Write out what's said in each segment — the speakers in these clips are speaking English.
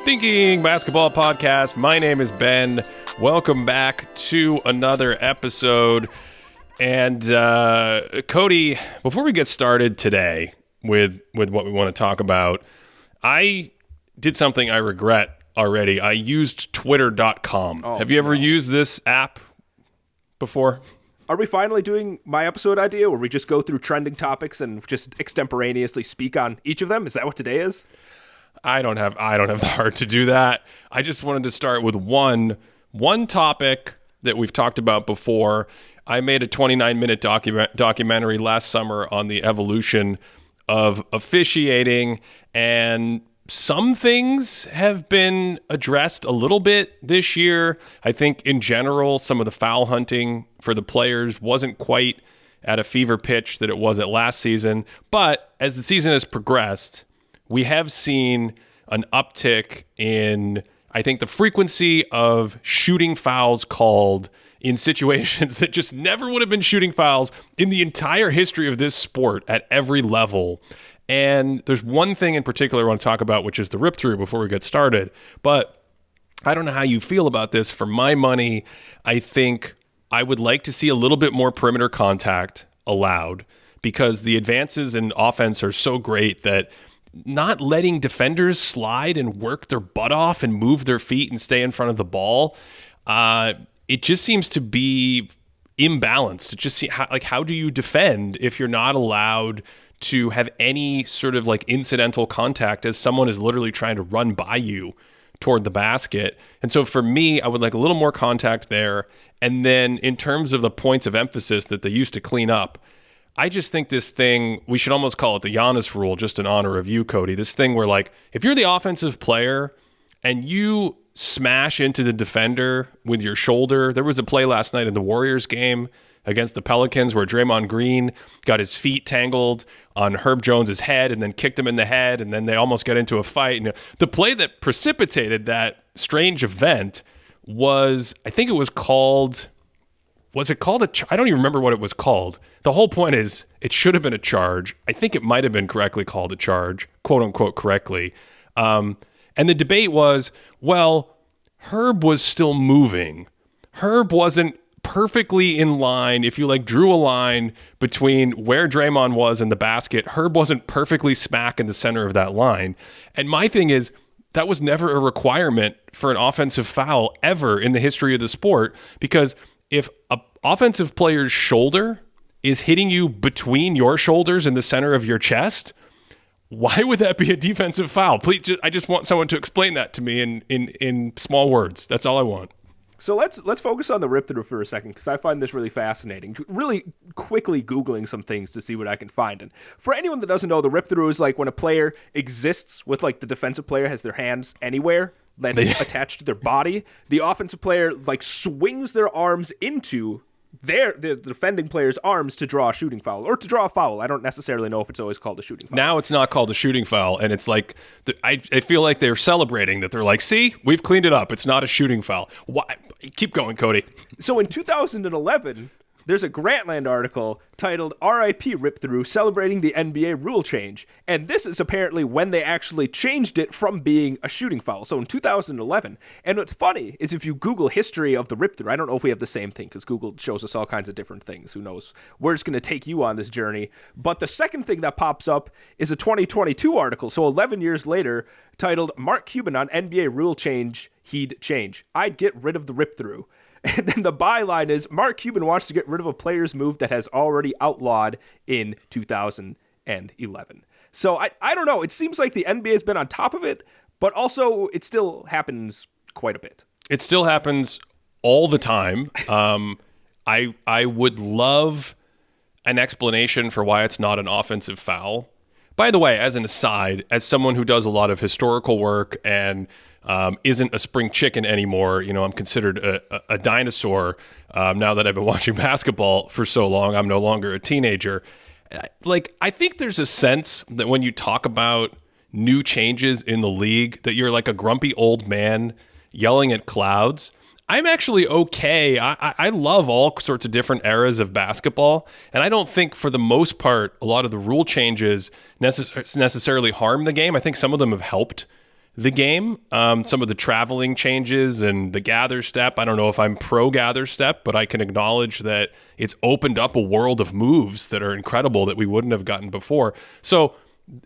Thinking Basketball Podcast. My name is Ben. Welcome back to another episode. And Cody, before we get started today with what we want to talk about, I did something I regret already. I used twitter.com. Have you ever used this app before? Are we finally doing my episode idea where we just go through trending topics and just extemporaneously speak on each of them? Is that what today is? I don't have the heart to do that. I just wanted to start with one topic that we've talked about before. I made a 29-minute documentary last summer on the evolution of officiating, and some things have been addressed a little bit this year. I think in general, some of the foul hunting for the players wasn't quite at a fever pitch that it was at last season. But as the season has progressed, we have seen an uptick in, I think, the frequency of shooting fouls called in situations that just never would have been shooting fouls in the entire history of this sport at every level. And there's one thing in particular I want to talk about, which is the rip-through before we get started. But I don't know how you feel about this. For my money, I think I would like to see a little bit more perimeter contact allowed, because the advances in offense are so great that not letting defenders slide and work their butt off and move their feet and stay in front of the ball, it just seems to be imbalanced. It just how do you defend if you're not allowed to have any sort of like incidental contact as someone is literally trying to run by you toward the basket? And so for me, I would like a little more contact there. And then in terms of the points of emphasis that they used to clean up, I just think this thing, we should almost call it the Giannis rule, just in honor of you, Cody. This thing where, like, if you're the offensive player and you smash into the defender with your shoulder. There was a play last night in the Warriors game against the Pelicans where Draymond Green got his feet tangled on Herb Jones's head and then kicked him in the head, and then they almost got into a fight. And the play that precipitated that strange event was, I think it was called... Was it called I don't even remember what it was called. The whole point is it should have been a charge. I think it might have been correctly called a charge, quote unquote correctly. And the debate was, well, Herb was still moving. Herb wasn't perfectly in line. If you like drew a line between where Draymond was and the basket, Herb wasn't perfectly smack in the center of that line. And my thing is, that was never a requirement for an offensive foul ever in the history of the sport, because if an offensive player's shoulder is hitting you between your shoulders in the center of your chest, why would that be a defensive foul? Please, I just want someone to explain that to me in small words. That's all I want. So let's focus on the rip-through for a second, because I find this really fascinating. Really quickly Googling some things to see what I can find. And for anyone that doesn't know, the rip-through is like when a player exists with, like, the defensive player has their hands anywhere that's attached to their body. The offensive player, like, swings their arms into the defending player's arms to draw a shooting foul or to draw a foul. I don't necessarily know if it's always called a shooting foul. Now it's not called a shooting foul, and it's like I feel like they're celebrating that. They're like, see, we've cleaned it up. It's not a shooting foul. Why? Keep going, Cody. So in 2011, there's a Grantland article titled RIP Rip-Through Celebrating the NBA Rule Change. And this is apparently when they actually changed it from being a shooting foul. So in 2011. And what's funny is if you Google history of the rip-through, I don't know if we have the same thing because Google shows us all kinds of different things. Who knows where it's going to take you on this journey. But the second thing that pops up is a 2022 article. So 11 years later, titled Mark Cuban on NBA Rule Change, He'd Change. I'd get rid of the rip-through. And then the byline is, Mark Cuban wants to get rid of a player's move that has already outlawed in 2011. So I don't know. It seems like the NBA has been on top of it, but also it still happens quite a bit. It still happens all the time. I would love an explanation for why it's not an offensive foul. By the way, as an aside, as someone who does a lot of historical work and isn't a spring chicken anymore, you know, I'm considered a dinosaur now that I've been watching basketball for so long. I'm no longer a teenager. Like, I think there's a sense that when you talk about new changes in the league, that you're like a grumpy old man yelling at clouds. I'm actually okay. I love all sorts of different eras of basketball, and I don't think for the most part a lot of the rule changes necessarily harm the game. I think some of them have helped the game. Some of the traveling changes and the gather step. I don't know if I'm pro gather step, but I can acknowledge that it's opened up a world of moves that are incredible that we wouldn't have gotten before. So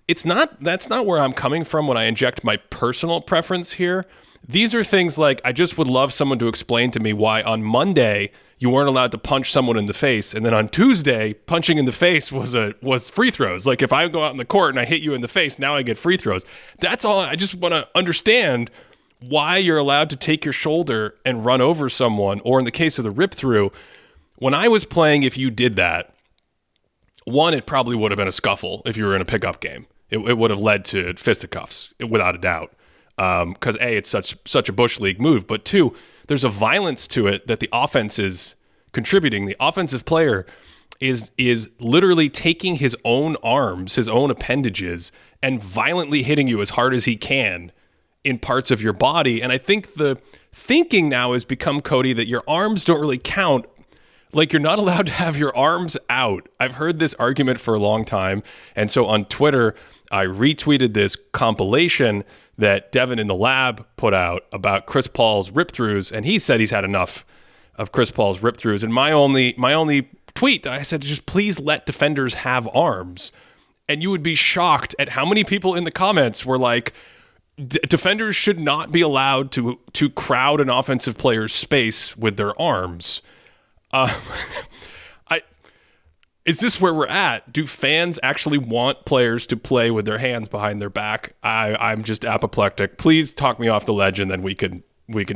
that's not where I'm coming from when I inject my personal preference here. These are things like, I just would love someone to explain to me why on Monday you weren't allowed to punch someone in the face, and then on Tuesday, punching in the face was free throws. Like if I go out in the court and I hit you in the face, now I get free throws. That's all. I just want to understand why you're allowed to take your shoulder and run over someone, or in the case of the rip through, when I was playing, if you did that, one, it probably would have been a scuffle if you were in a pickup game. It would have led to fisticuffs, without a doubt. Because A, it's such a Bush League move, but two, there's a violence to it that the offense is contributing. The offensive player is literally taking his own arms, his own appendages, and violently hitting you as hard as he can in parts of your body. And I think the thinking now has become, Cody, that your arms don't really count. Like, you're not allowed to have your arms out. I've heard this argument for a long time. And so on Twitter, I retweeted this compilation that Devin in the lab put out about Chris Paul's rip-throughs, and he said he's had enough of Chris Paul's rip-throughs. And my only tweet, I said, just please let defenders have arms. And you would be shocked at how many people in the comments were like, defenders should not be allowed to crowd an offensive player's space with their arms. Is this where we're at? Do fans actually want players to play with their hands behind their back? I'm just apoplectic. Please talk me off the ledge, and then we can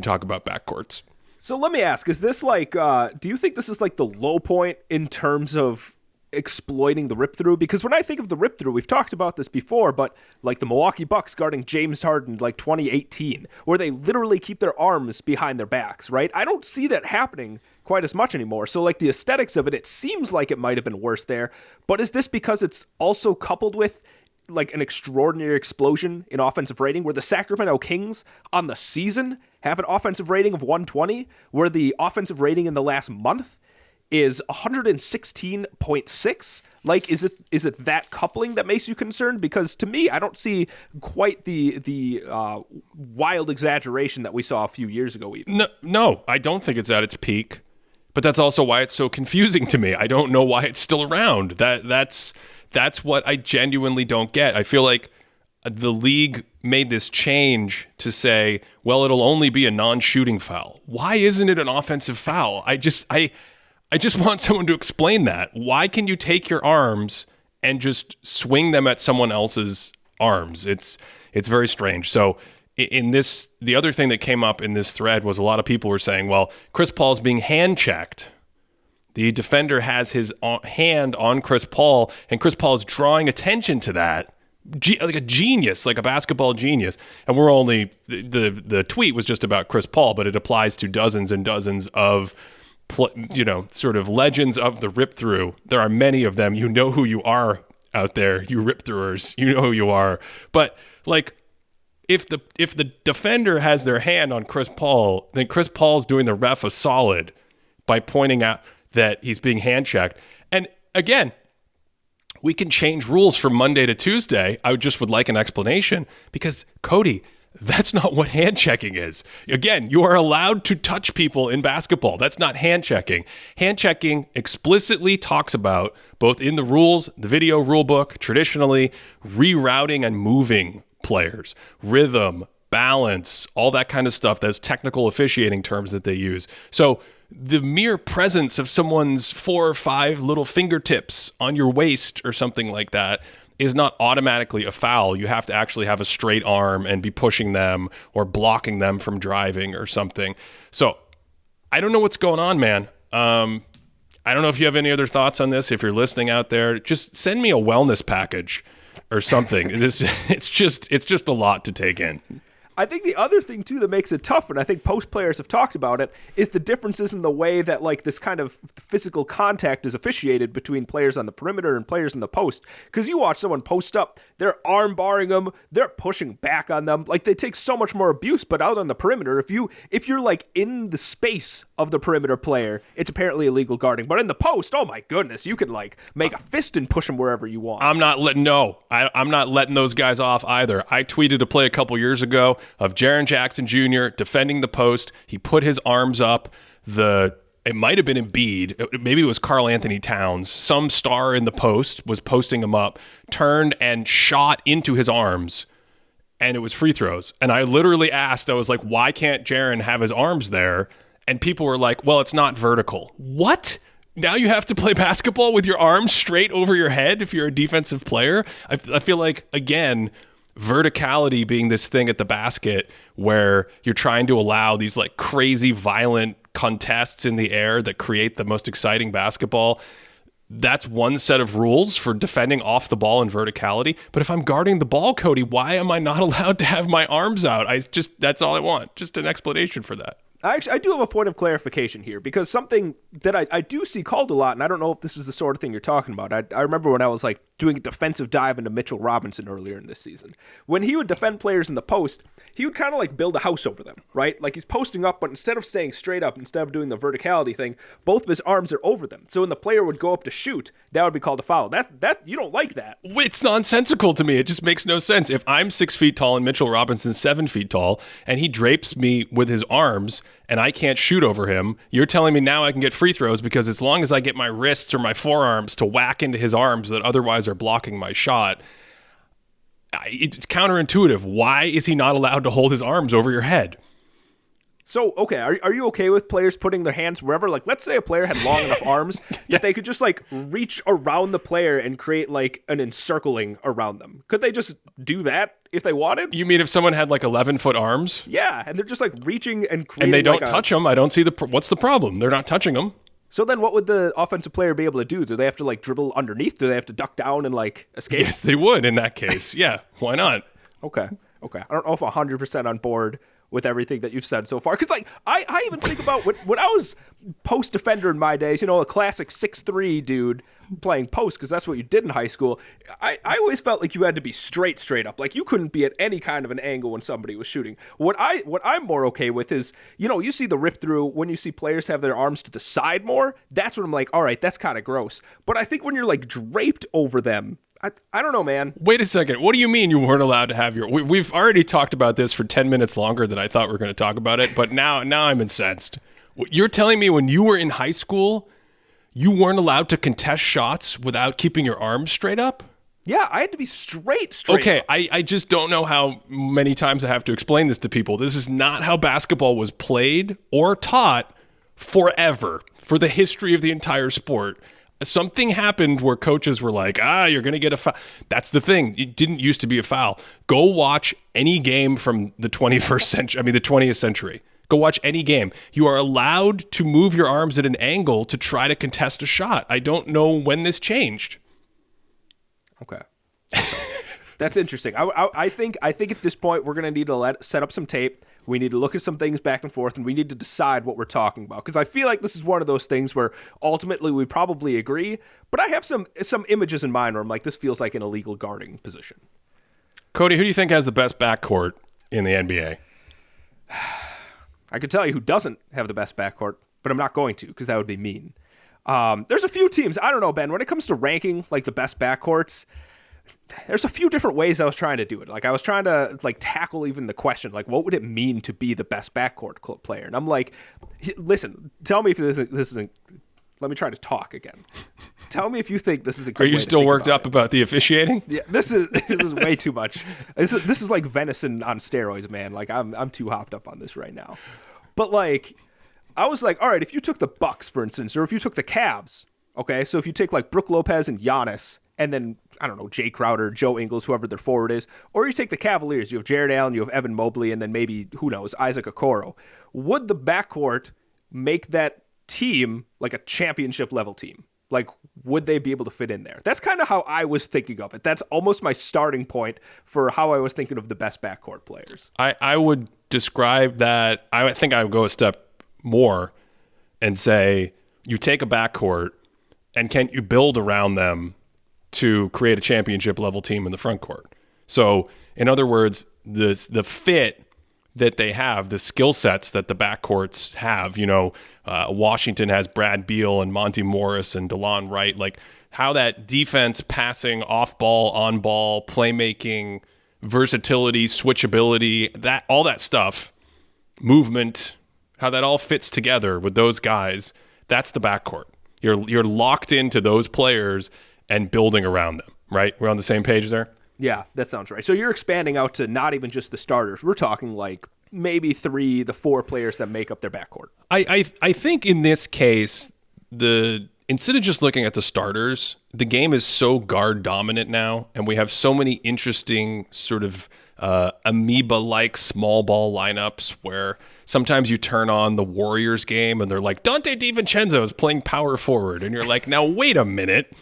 talk about backcourts. So let me ask, is this like, do you think this is like the low point in terms of exploiting the rip-through? Because when I think of the rip-through, we've talked about this before, but like the Milwaukee Bucks guarding James Harden like 2018, where they literally keep their arms behind their backs, right? I don't see that happening quite as much anymore. So like the aesthetics of it seems like it might have been worse there. But is this because it's also coupled with like an extraordinary explosion in offensive rating, where the Sacramento Kings on the season have an offensive rating of 120, where the offensive rating in the last month is 116.6? Like, is it that coupling that makes you concerned? Because to me, I don't see quite the wild exaggeration that we saw a few years ago even. No, I don't think it's at its peak. But that's also why it's so confusing to me. I don't know why it's still around. That's what I genuinely don't get. I feel like the league made this change to say, well, it'll only be a non-shooting foul. Why isn't it an offensive foul? I just want someone to explain that. Why can you take your arms and just swing them at someone else's arms? It's very strange. So in this, the other thing that came up in this thread was a lot of people were saying, well, Chris Paul's being hand checked. The defender has his hand on Chris Paul, and Chris Paul is drawing attention to that. Like a genius, like a basketball genius. And we're only, the tweet was just about Chris Paul, but it applies to dozens and dozens of sort of legends of the rip through. There are many of them. You know who you are out there, you rip throwers. You know who you are. But like, if the defender has their hand on Chris Paul, then Chris Paul's doing the ref a solid by pointing out that he's being hand checked. And again, we can change rules from Monday to Tuesday. I would like an explanation, because Cody, that's not what hand checking is. Again, you are allowed to touch people in basketball. That's not hand checking. Hand checking explicitly talks about, both in the rules, the video rule book, traditionally, rerouting and moving players, rhythm, balance, all that kind of stuff. Those technical officiating terms that they use. So the mere presence of someone's 4 or 5 little fingertips on your waist or something like that is not automatically a foul. You have to actually have a straight arm and be pushing them or blocking them from driving or something. So I don't know what's going on, man. I don't know if you have any other thoughts on this. If you're listening out there, just send me a wellness package or something. It's just a lot to take in. I think the other thing, too, that makes it tough, and I think post players have talked about it, is the differences in the way that, like, this kind of physical contact is officiated between players on the perimeter and players in the post. Because you watch someone post up, they're arm barring them, they're pushing back on them. Like, they take so much more abuse, but out on the perimeter, if you're, like, in the space of the perimeter player, it's apparently illegal guarding. But in the post, oh my goodness, you could, like, make a fist and push them wherever you want. I'm not letting those guys off either. I tweeted a play a couple years ago of Jaren Jackson Jr. defending the post. He put his arms up. It might have been Embiid. Maybe it was Karl Anthony Towns. Some star in the post was posting him up, turned and shot into his arms, and it was free throws. And I literally asked, I was like, why can't Jaren have his arms there? And people were like, well, it's not vertical. What? Now you have to play basketball with your arms straight over your head if you're a defensive player? I feel like, again, verticality being this thing at the basket where you're trying to allow these like crazy violent contests in the air that create the most exciting basketball. That's one set of rules for defending off the ball and verticality. But if I'm guarding the ball, Cody, why am I not allowed to have my arms out? That's all I want. Just an explanation for that. I do have a point of clarification here, because something that I do see called a lot, and I don't know if this is the sort of thing you're talking about. I remember when I was like doing a defensive dive into Mitchell Robinson earlier in this season. When he would defend players in the post, he would kind of like build a house over them, right? Like he's posting up, but instead of staying straight up, instead of doing the verticality thing, both of his arms are over them. So when the player would go up to shoot, that would be called a foul. That you don't like that. It's nonsensical to me. It just makes no sense. If I'm 6 feet tall and Mitchell Robinson's 7 feet tall, and he drapes me with his arms, and I can't shoot over him, you're telling me now I can get free throws because as long as I get my wrists or my forearms to whack into his arms that otherwise are blocking my shot, it's counterintuitive. Why is he not allowed to hold his arms over your head? So, okay, are you okay with players putting their hands wherever? Like, let's say a player had long enough arms that they could just, like, reach around the player and create, like, an encircling around them. Could they just do that if they wanted? You mean if someone had, like, 11-foot arms? Yeah, and they're just, like, reaching and creating, and they don't touch them. I don't see what's the problem? They're not touching them. So then what would the offensive player be able to do? Do they have to, like, dribble underneath? Do they have to duck down and, like, escape? Yes, they would in that case. Yeah, why not? Okay. I don't know if I'm 100% on board with everything that you've said so far. Because, like, I even think about when I was post defender in my days, a classic 6'3" dude playing post, because that's what you did in high school. I always felt like you had to be straight up. Like, you couldn't be at any kind of an angle when somebody was shooting. What I'm more okay with is, you see the rip through when you see players have their arms to the side more. That's when I'm like, all right, that's kind of gross. But I think when you're, like, draped over them, I don't know, man. Wait a second. What do you mean you weren't allowed to have your... We've already talked about this for 10 minutes longer than I thought we were going to talk about it, but now I'm incensed. You're telling me when you were in high school, you weren't allowed to contest shots without keeping your arms straight up? Yeah, I had to be straight okay, up. I just don't know how many times I have to explain this to people. This is not how basketball was played or taught forever, for the history of the entire sport. Something happened where coaches were like, you're going to get a foul. That's the thing. It didn't used to be a foul. Go watch any game from the 21st century. The 20th century. Go watch any game. You are allowed to move your arms at an angle to try to contest a shot. I don't know when this changed. Okay. That's interesting. I think at this point we're going to need to set up some tape. We need to look at some things back and forth, and we need to decide what we're talking about. Because I feel like this is one of those things where ultimately we probably agree, but I have some images in mind where I'm like, this feels like an illegal guarding position. Cody, who do you think has the best backcourt in the NBA? I could tell you who doesn't have the best backcourt, but I'm not going to, because that would be mean. There's a few teams. I don't know, Ben. When it comes to ranking like the best backcourts, there's a few different ways I was trying to do it. Like, I was trying to, like, tackle even the question, like, what would it mean to be the best backcourt player? And I'm like, listen, tell me if this isn't, let me try to talk again. Tell me if you think this is a good way. Are you still worked up about the officiating? Yeah, this is way too much. This is like venison on steroids, man. Like, I'm too hopped up on this right now. But, like, I was like, all right, if you took the Bucks, for instance, or if you took the Cavs, okay, so if you take, like, Brook Lopez and Giannis, and then, I don't know, Jay Crowder, Joe Ingles, whoever their forward is. Or you take the Cavaliers. You have Jared Allen, you have Evan Mobley, and then maybe, who knows, Isaac Okoro. Would the backcourt make that team like a championship-level team? Like, would they be able to fit in there? That's kind of how I was thinking of it. That's almost my starting point for how I was thinking of the best backcourt players. I would describe that. I think I would go a step more and say you take a backcourt and can you build around them to create a championship level team in the front court? So in other words, the fit that they have, the skill sets that the backcourts have, Washington has Brad Beal and Monty Morris and DeLon Wright, like how that defense, passing, off ball, on ball, playmaking, versatility, switchability, that all that stuff, movement, how that all fits together with those guys, that's the backcourt. You're locked into those players and building around them, right? We're on the same page there? Yeah, that sounds right. So you're expanding out to not even just the starters. We're talking like maybe 3 to 4 players that make up their backcourt. I think in this case, instead of just looking at the starters, the game is so guard dominant now, and we have so many interesting sort of amoeba-like small ball lineups where sometimes you turn on the Warriors game and they're like, Dante DiVincenzo is playing power forward. And you're like, now wait a minute.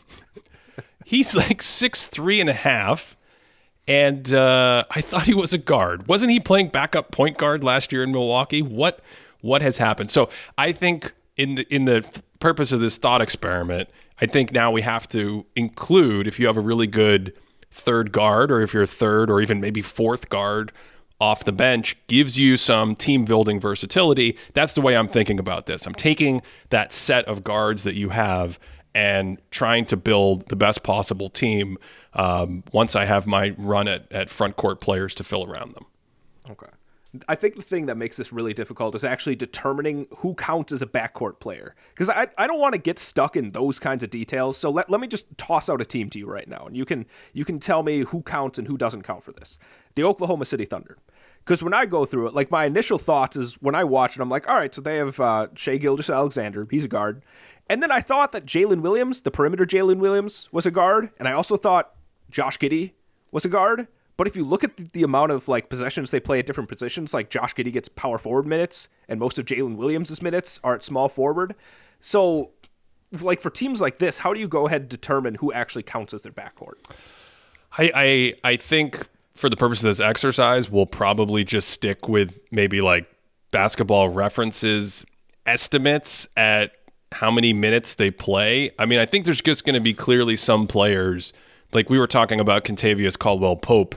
He's like 6'3.5". And I thought he was a guard. Wasn't he playing backup point guard last year in Milwaukee? What has happened? So I think in the purpose of this thought experiment, I think now we have to include, if you have a really good third guard, or if you're third or even maybe fourth guard off the bench, gives you some team building versatility. That's the way I'm thinking about this. I'm taking that set of guards that you have and trying to build the best possible team once I have my run at front court players to fill around them. Okay. I think the thing that makes this really difficult is actually determining who counts as a backcourt player. Because I don't want to get stuck in those kinds of details. So let me just toss out a team to you right now. And you can tell me who counts and who doesn't count for this. The Oklahoma City Thunder. Because when I go through it, like my initial thoughts is when I watch it, I'm like, all right, so they have Shai Gilgeous-Alexander. He's a guard. And then I thought that Jalen Williams, the perimeter Jalen Williams, was a guard. And I also thought Josh Giddey was a guard. But if you look at the amount of like possessions they play at different positions, like Josh Giddey gets power forward minutes and most of Jalen Williams' minutes are at small forward. So like for teams like this, how do you go ahead and determine who actually counts as their backcourt? I think for the purpose of this exercise, we'll probably just stick with maybe like Basketball References estimates at how many minutes they play. I mean, I think there's just going to be clearly some players, like we were talking about Kentavious Caldwell-Pope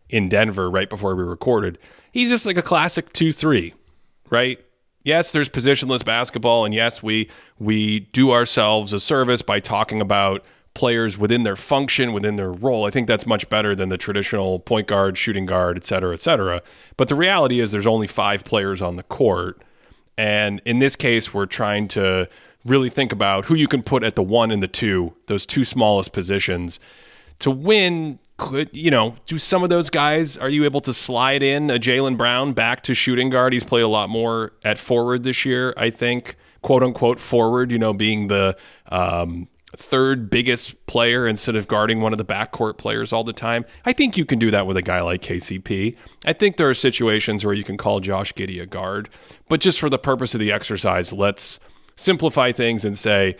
in Denver right before we recorded. He's just like a classic 2-3, right? Yes, there's positionless basketball, and yes, we do ourselves a service by talking about players within their function, within their role. I think that's much better than the traditional point guard, shooting guard, et cetera, et cetera. But the reality is there's only 5 players on the court. And in this case, we're trying to really think about who you can put at the 1 and the 2, those 2 smallest positions. To win, do some of those guys, are you able to slide in a Jaylen Brown back to shooting guard? He's played a lot more at forward this year, I think, quote unquote forward, being the third biggest player instead of guarding one of the backcourt players all the time. I think you can do that with a guy like KCP. I think there are situations where you can call Josh Giddey a guard, but just for the purpose of the exercise, let's simplify things and say,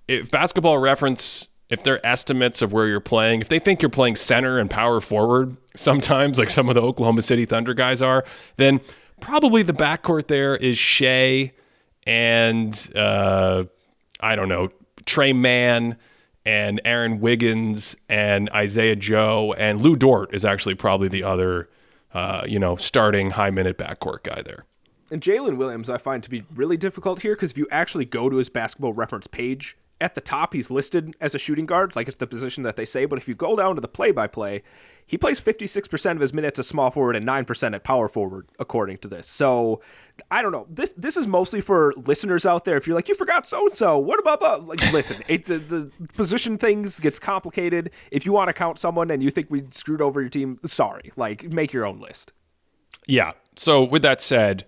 if Basketball Reference, if their estimates of where you're playing, if they think you're playing center and power forward sometimes, like some of the Oklahoma City Thunder guys are, then probably the backcourt there is Shai and, I don't know, Trey Mann and Aaron Wiggins and Isaiah Joe, and Lou Dort is actually probably the other, starting high-minute backcourt guy there. And Jalen Williams I find to be really difficult here because if you actually go to his Basketball Reference page, at the top, he's listed as a shooting guard, like it's the position that they say. But if you go down to the play-by-play, he plays 56% of his minutes as small forward and 9% at power forward, according to this. So, I don't know. This is mostly for listeners out there. If you're like, you forgot so-and-so, what about... Like, listen, the position things gets complicated. If you want to count someone and you think we screwed over your team, sorry. Like, make your own list. Yeah. So, with that said...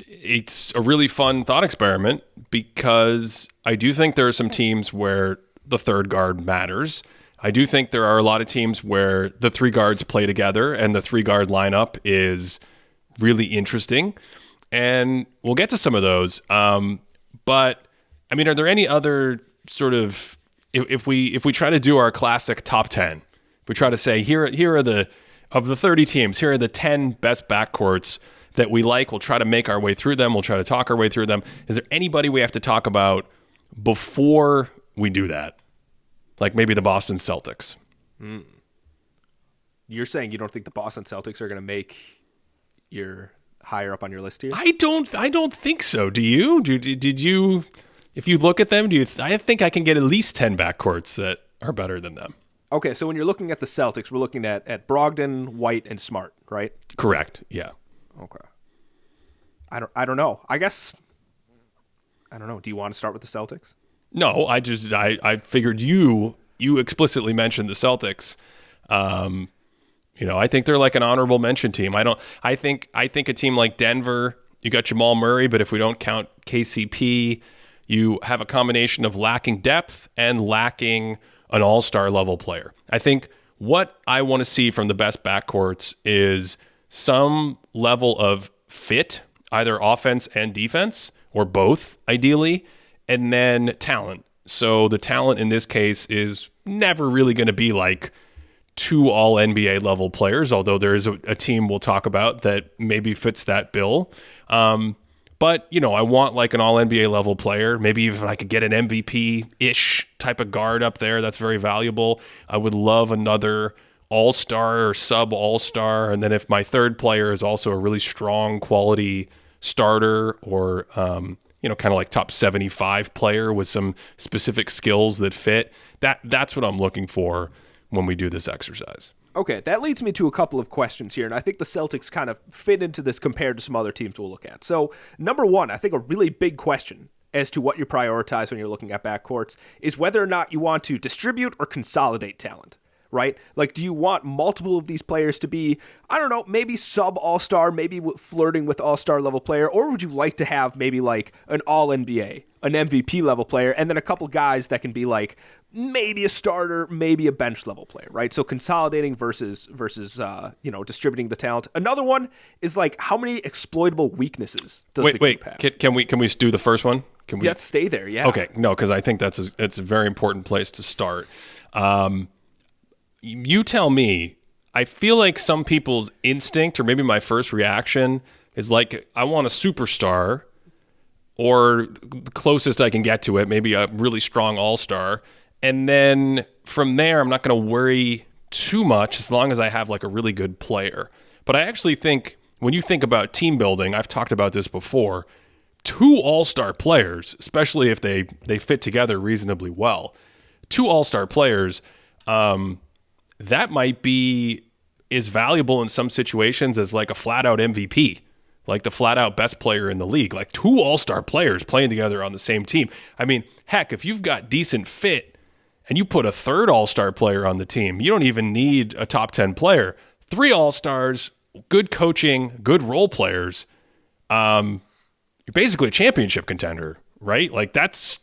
it's a really fun thought experiment because I do think there are some teams where the third guard matters. I do think there are a lot of teams where the 3 guards play together and the 3 guard lineup is really interesting. And we'll get to some of those. But I mean, are there any other sort of, if we try to do our classic top 10, if we try to say here are the, of the 30 teams, here are the 10 best backcourts that we like. We'll try to make our way through them. We'll try to talk our way through them. Is there anybody we have to talk about before we do that? Like maybe the Boston Celtics. You're saying you don't think the Boston Celtics are going to make your higher up on your list here? I don't think so. Do you? Did you? If you look at them, I think I can get at least 10 backcourts that are better than them. Okay, so when you're looking at the Celtics, we're looking at Brogdon, White, and Smart, right? Correct. Yeah. Okay. I don't know. I guess I don't know. Do you want to start with the Celtics? No, I figured you explicitly mentioned the Celtics. I think they're like an honorable mention team. I think a team like Denver, you got Jamal Murray, but if we don't count KCP, you have a combination of lacking depth and lacking an all-star level player. I think what I want to see from the best backcourts is some level of fit, either offense and defense, or both, ideally, and then talent. So the talent in this case is never really going to be like two all-NBA level players, although there is a team we'll talk about that maybe fits that bill. But, I want like an all-NBA level player. Maybe even if I could get an MVP-ish type of guard up there, that's very valuable. I would love another all-star or sub-all-star. And then if my third player is also a really strong quality starter or, kind of like top 75 player with some specific skills that fit, that's what I'm looking for when we do this exercise. Okay, that leads me to a couple of questions here, and I think the Celtics kind of fit into this compared to some other teams we'll look at. So, number one, I think a really big question as to what you prioritize when you're looking at backcourts is whether or not you want to distribute or consolidate talent, right? Like, do you want multiple of these players to be, I don't know, maybe sub-all-star, maybe flirting with all-star level player, or would you like to have maybe like an all-NBA, an MVP level player, and then a couple guys that can be like maybe a starter, maybe a bench level player, right? So consolidating versus distributing the talent. Another one is like how many exploitable weaknesses does the group have? Can we do the first one? Can we? Let's stay there. Yeah. Okay. No, because I think it's a very important place to start. You tell me. I feel like some people's instinct, or maybe my first reaction, is like I want a superstar, or the closest I can get to it, maybe a really strong all-star. And then from there, I'm not going to worry too much as long as I have like a really good player. But I actually think when you think about team building, I've talked about this before, two all-star players, especially if they fit together reasonably well, two all-star players, that might be as valuable in some situations as like a flat-out MVP, like the flat-out best player in the league. Like two all-star players playing together on the same team. I mean, heck, if you've got decent fit, and you put a third all-star player on the team, you don't even need a top 10 player. Three all-stars, good coaching, good role players. You're basically a championship contender, right? Like that's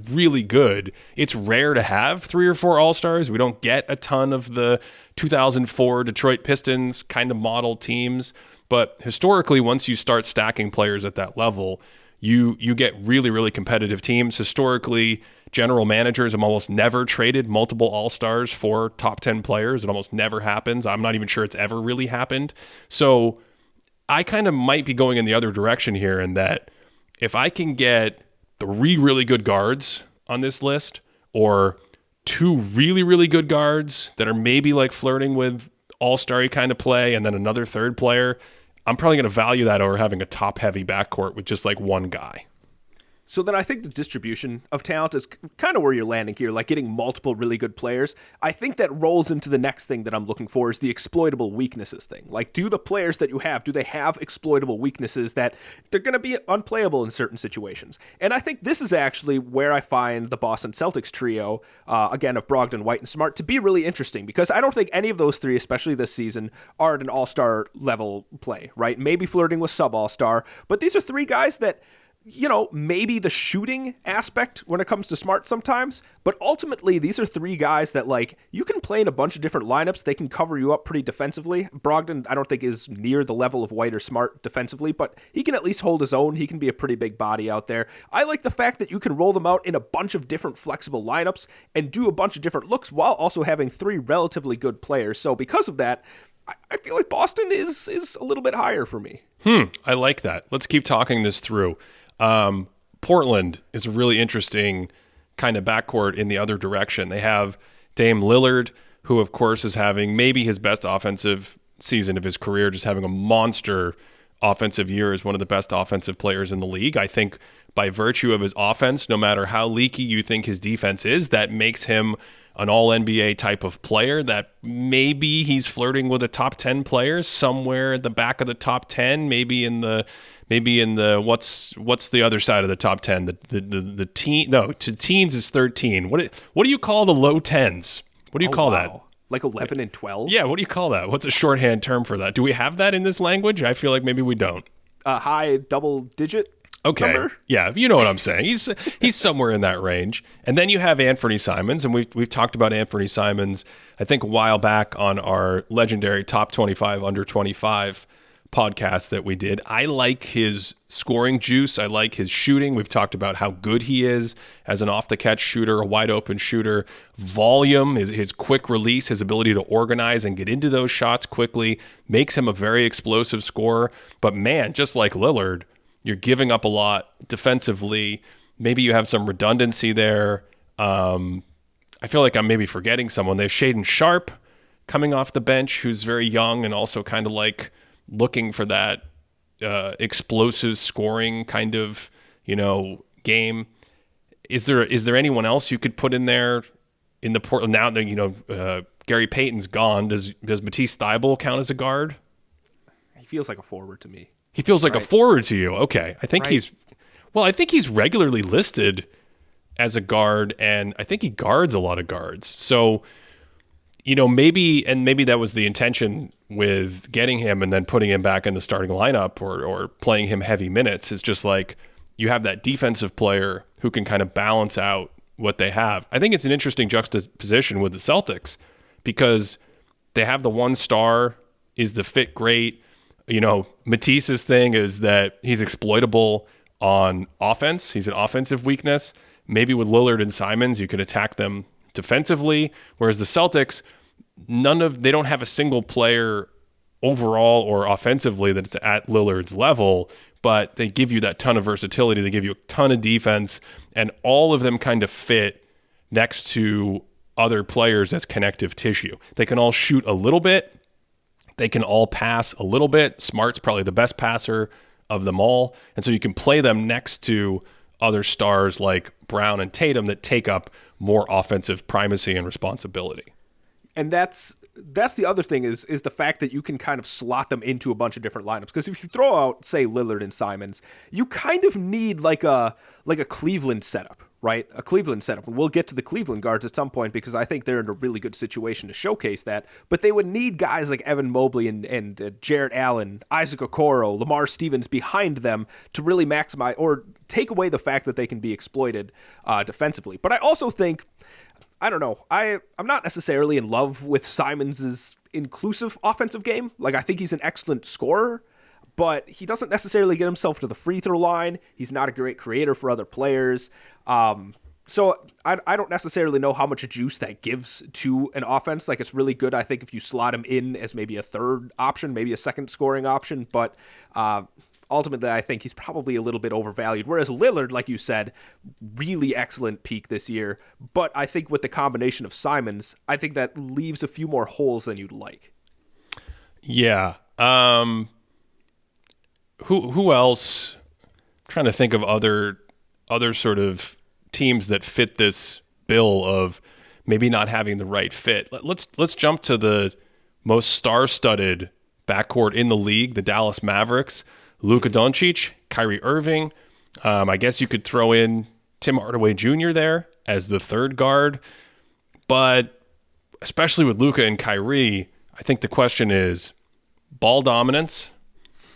really good. It's rare to have three or four all-stars. We don't get a ton of the 2004 Detroit Pistons kind of model teams. But historically, once you start stacking players at that level, you get really, really competitive teams. Historically, general managers have almost never traded multiple all-stars for top 10 players. It almost never happens. I'm not even sure it's ever really happened. So I kind of might be going in the other direction here in that if I can get three really good guards on this list or two really, really good guards that are maybe like flirting with all-star kind of play and then another third player, I'm probably going to value that over having a top-heavy backcourt with just like one guy. So then I think the distribution of talent is kind of where you're landing here, like getting multiple really good players. I think that rolls into the next thing that I'm looking for is the exploitable weaknesses thing. Like, do the players that you have, do they have exploitable weaknesses that they're going to be unplayable in certain situations? And I think this is actually where I find the Boston Celtics trio, again, of Brogdon, White, and Smart, to be really interesting because I don't think any of those three, especially this season, are at an all-star level play, right? Maybe flirting with sub-all-star, but these are three guys that maybe the shooting aspect when it comes to Smart sometimes, but ultimately these are three guys that like you can play in a bunch of different lineups. They can cover you up pretty defensively. Brogdon, I don't think is near the level of White or Smart defensively, but he can at least hold his own. He can be a pretty big body out there. I like the fact that you can roll them out in a bunch of different flexible lineups and do a bunch of different looks while also having three relatively good players. So because of that, I feel like Boston is a little bit higher for me. I like that. Let's keep talking this through. Portland is a really interesting kind of backcourt in the other direction. They have Dame Lillard, who of course is having maybe his best offensive season of his career, just having a monster offensive year as one of the best offensive players in the league. I think by virtue of his offense, no matter how leaky you think his defense is, that makes him an all-NBA type of player, that maybe he's flirting with a top 10 player somewhere at the back of the top 10, maybe in the what's the other side of the top 10? The teen, no, to teens is 13. What do you call the low 10s? What do you call that? Like 11 and 12? Yeah, what do you call that? What's a shorthand term for that? Do we have that in this language? I feel like maybe we don't. High double digit. Okay. Number? Yeah, you know what I'm saying. He's somewhere in that range. And then you have Anthony Simons, and we've talked about Anthony Simons, I think, a while back on our legendary Top 25 Under 25 podcast that we did. I like his scoring juice. I like his shooting. We've talked about how good he is as an off-the-catch shooter, a wide-open shooter. Volume, his quick release, his ability to organize and get into those shots quickly makes him a very explosive scorer. But man, just like Lillard, you're giving up a lot defensively. Maybe you have some redundancy there. I feel like I'm maybe forgetting someone. They have Shaedon Sharpe coming off the bench, who's very young and also kind of like looking for that explosive scoring kind of, game. Is there anyone else you could put in there in the Portland now that, Gary Payton's gone? Does Matisse Thybulle count as a guard? He feels like a forward to me. He feels like a forward to you. Okay. I think I think he's regularly listed as a guard, and I think he guards a lot of guards. So, maybe that was the intention with getting him and then putting him back in the starting lineup or playing him heavy minutes, is just like you have that defensive player who can kind of balance out what they have. I think it's an interesting juxtaposition with the Celtics because they have the one star. Is the fit great? Matisse's thing is that he's exploitable on offense. He's an offensive weakness. Maybe with Lillard and Simons, you can attack them defensively. Whereas the Celtics, they don't have a single player overall or offensively that's at Lillard's level, but they give you that ton of versatility. They give you a ton of defense, and all of them kind of fit next to other players as connective tissue. They can all shoot a little bit. They can all pass a little bit. Smart's probably the best passer of them all. And so you can play them next to other stars like Brown and Tatum that take up more offensive primacy and responsibility. And that's the other thing is the fact that you can kind of slot them into a bunch of different lineups. Because if you throw out, say, Lillard and Simons, you kind of need like a Cleveland setup, right? A Cleveland setup. And we'll get to the Cleveland guards at some point because I think they're in a really good situation to showcase that. But they would need guys like Evan Mobley and Jarrett Allen, Isaac Okoro, Lamar Stevens behind them to really maximize or take away the fact that they can be exploited defensively. But I also think, I don't know, I'm not necessarily in love with Simons' inclusive offensive game. Like, I think he's an excellent scorer, but he doesn't necessarily get himself to the free throw line. He's not a great creator for other players. So I don't necessarily know how much juice that gives to an offense. Like, it's really good, I think, if you slot him in as maybe a third option, maybe a second scoring option. But ultimately, I think he's probably a little bit overvalued. Whereas Lillard, like you said, really excellent peak this year. But I think with the combination of Simons, I think that leaves a few more holes than you'd like. Yeah. Who else? I'm trying to think of other sort of teams that fit this bill of maybe not having the right fit. Let's jump to the most star-studded backcourt in the league, the Dallas Mavericks. Luka Doncic, Kyrie Irving. I guess you could throw in Tim Hardaway Jr. there as the third guard. But especially with Luka and Kyrie, I think the question is ball dominance,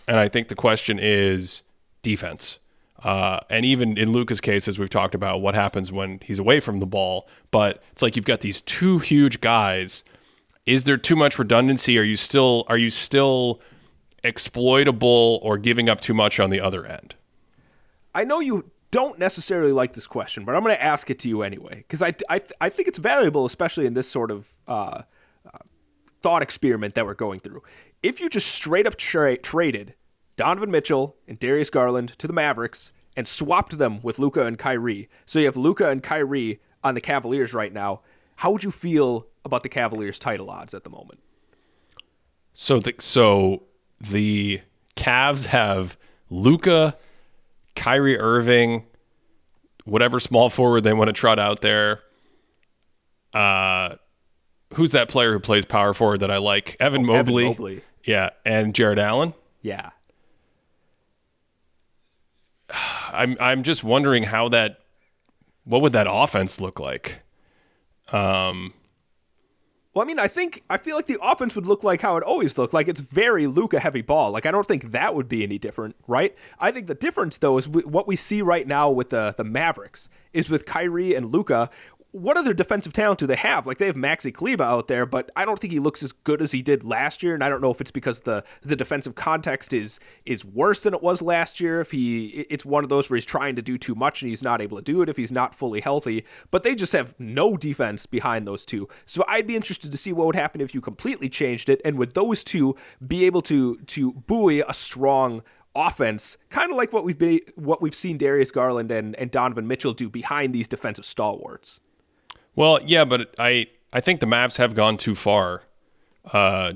and I think the question is defense. And even in Luka's case, as we've talked about, what happens when he's away from the ball. But it's like you've got these two huge guys. Is there too much redundancy? Are you still exploitable or giving up too much on the other end? I know you don't necessarily like this question, but I'm going to ask it to you anyway, because I think it's valuable, especially in this sort of thought experiment that we're going through. If you just straight up traded Donovan Mitchell and Darius Garland to the Mavericks and swapped them with Luka and Kyrie, so you have Luka and Kyrie on the Cavaliers right now, how would you feel about the Cavaliers' title odds at the moment? So the Cavs have Luka, Kyrie Irving, whatever small forward they want to trot out there. Who's that player who plays power forward that I like? Evan Mobley. Yeah, and Jared Allen. Yeah. I'm just wondering what would that offense look like? Well, I mean, I feel like the offense would look like how it always looked. Like, it's very Luka heavy ball. Like, I don't think that would be any different, right? I think the difference, though, is what we see right now with the Mavericks is with Kyrie and Luka. What other defensive talent do they have? Like, they have Maxi Kleber out there, but I don't think he looks as good as he did last year, and I don't know if it's because the defensive context is worse than it was last year, if it's one of those where he's trying to do too much and he's not able to do it if he's not fully healthy, but they just have no defense behind those two. So I'd be interested to see what would happen if you completely changed it, and would those two be able to buoy a strong offense, kind of like what we've seen Darius Garland and Donovan Mitchell do behind these defensive stalwarts. Well, yeah, but I think the Mavs have gone too far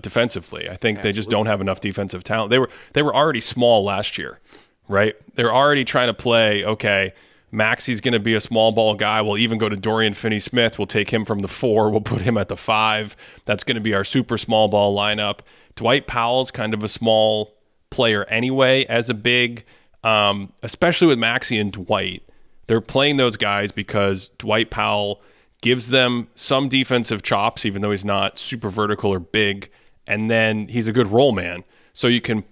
defensively. I think they just don't have enough defensive talent. They were already small last year, right? They're already trying to play, okay, Maxi's going to be a small ball guy. We'll even go to Dorian Finney-Smith. We'll take him from the 4. We'll put him at the 5. That's going to be our super small ball lineup. Dwight Powell's kind of a small player anyway as a big, especially with Maxi and Dwight. They're playing those guys because Dwight Powell gives them some defensive chops, even though he's not super vertical or big, and then he's a good roll man. So you can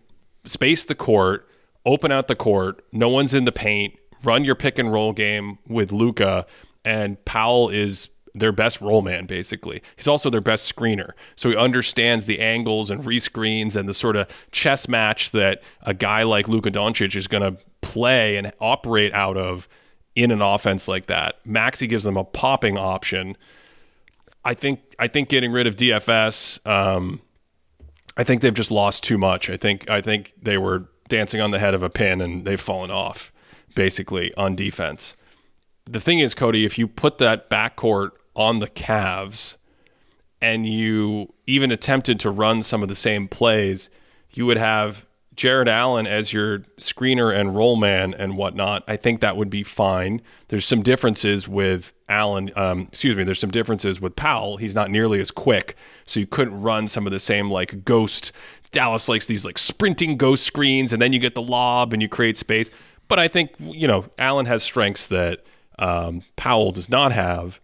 space the court, open out the court, no one's in the paint, run your pick and roll game with Luka, and Powell is their best roll man, basically. He's also their best screener. So he understands the angles and rescreens and the sort of chess match that a guy like Luka Doncic is going to play and operate out of in an offense like that. Maxi gives them a popping option. I think getting rid of DFS, I think they've just lost too much. I think they were dancing on the head of a pin and they've fallen off, basically, on defense. The thing is, Cody, if you put that backcourt on the Cavs and you even attempted to run some of the same plays, you would have Jared Allen as your screener and roll man and whatnot. I think that would be fine. There's some differences with Allen. There's some differences with Powell. He's not nearly as quick, so you couldn't run some of the same like ghost. Dallas likes these like sprinting ghost screens, and then you get the lob and you create space. But I think Allen has strengths that Powell does not have.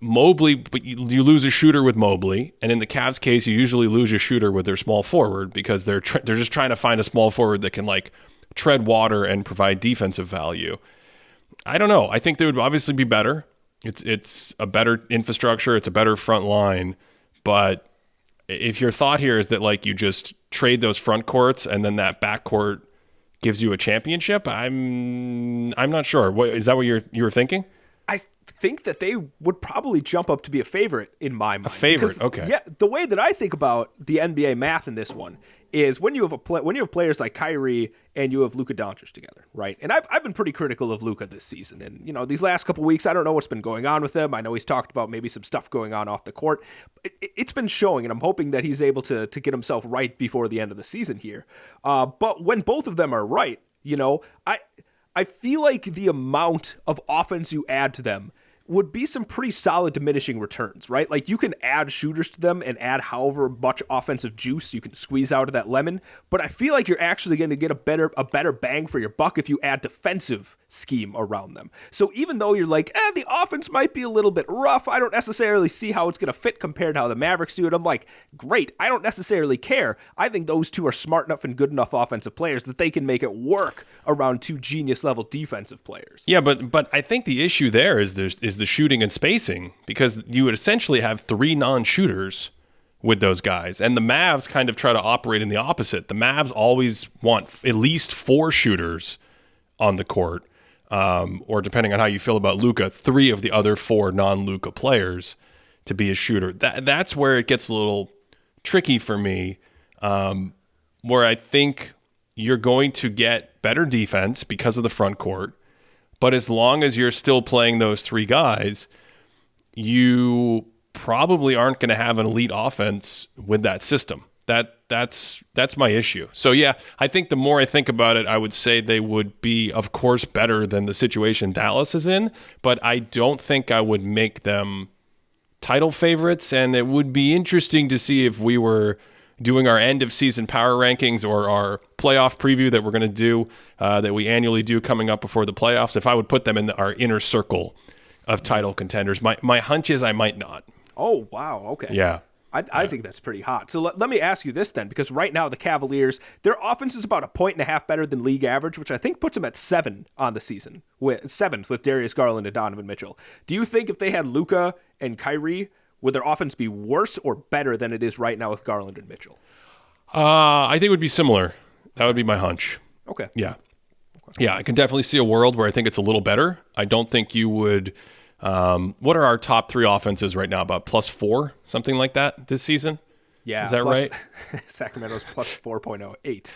Mobley, but you lose a shooter with Mobley, and in the Cavs case, you usually lose a shooter with their small forward because they're just trying to find a small forward that can like tread water and provide defensive value. I don't know. I think they would obviously be better. It's a better infrastructure. It's a better front line. But if your thought here is that like you just trade those front courts and then that backcourt gives you a championship, I'm not sure. Is that what you were thinking? I think that they would probably jump up to be a favorite in my mind. A favorite, okay. Yeah, the way that I think about the NBA math in this one is when you have players like Kyrie and you have Luka Doncic together, right? And I've been pretty critical of Luka this season, and these last couple weeks, I don't know what's been going on with him. I know he's talked about maybe some stuff going on off the court. It's been showing, and I'm hoping that he's able to get himself right before the end of the season here. But when both of them are right, I feel like the amount of offense you add to them would be some pretty solid diminishing returns, right? Like you can add shooters to them and add however much offensive juice you can squeeze out of that lemon, but I feel like you're actually going to get a better bang for your buck if you add defensive scheme around them. So even though you're like, the offense might be a little bit rough, I don't necessarily see how it's going to fit compared to how the Mavericks do it. I'm like, great, I don't necessarily care. I think those two are smart enough and good enough offensive players that they can make it work around two genius-level defensive players. Yeah, but I think the issue there is the shooting and spacing, because you would essentially have three non-shooters with those guys. And the Mavs kind of try to operate in the opposite. The Mavs always want at least four shooters on the court, or depending on how you feel about Luka, three of the other four non-Luka players to be a shooter. That's where it gets a little tricky for me, where I think you're going to get better defense because of the front court, but as long as you're still playing those three guys, you probably aren't going to have an elite offense with that system. That's my issue. So yeah, I think the more I think about it, I would say they would be, of course, better than the situation Dallas is in, but I don't think I would make them title favorites. And it would be interesting to see if we were doing our end of season power rankings or our playoff preview that we're going to do, that we annually do coming up before the playoffs, if I would put them in our inner circle of title contenders. My hunch is I might not. Oh, wow. Okay. Yeah. I think that's pretty hot. So let me ask you this then, because right now the Cavaliers, their offense is about 1.5 points better than league average, which I think puts them at 7 on the season, seventh with Darius Garland and Donovan Mitchell. Do you think if they had Luka and Kyrie, would their offense be worse or better than it is right now with Garland and Mitchell? I think it would be similar. That would be my hunch. Okay. Yeah. Yeah, I can definitely see a world where I think it's a little better. I don't think you would... what are our top three offenses right now? About +4, something like that this season? Yeah. Is that right? Sacramento's plus 4.08.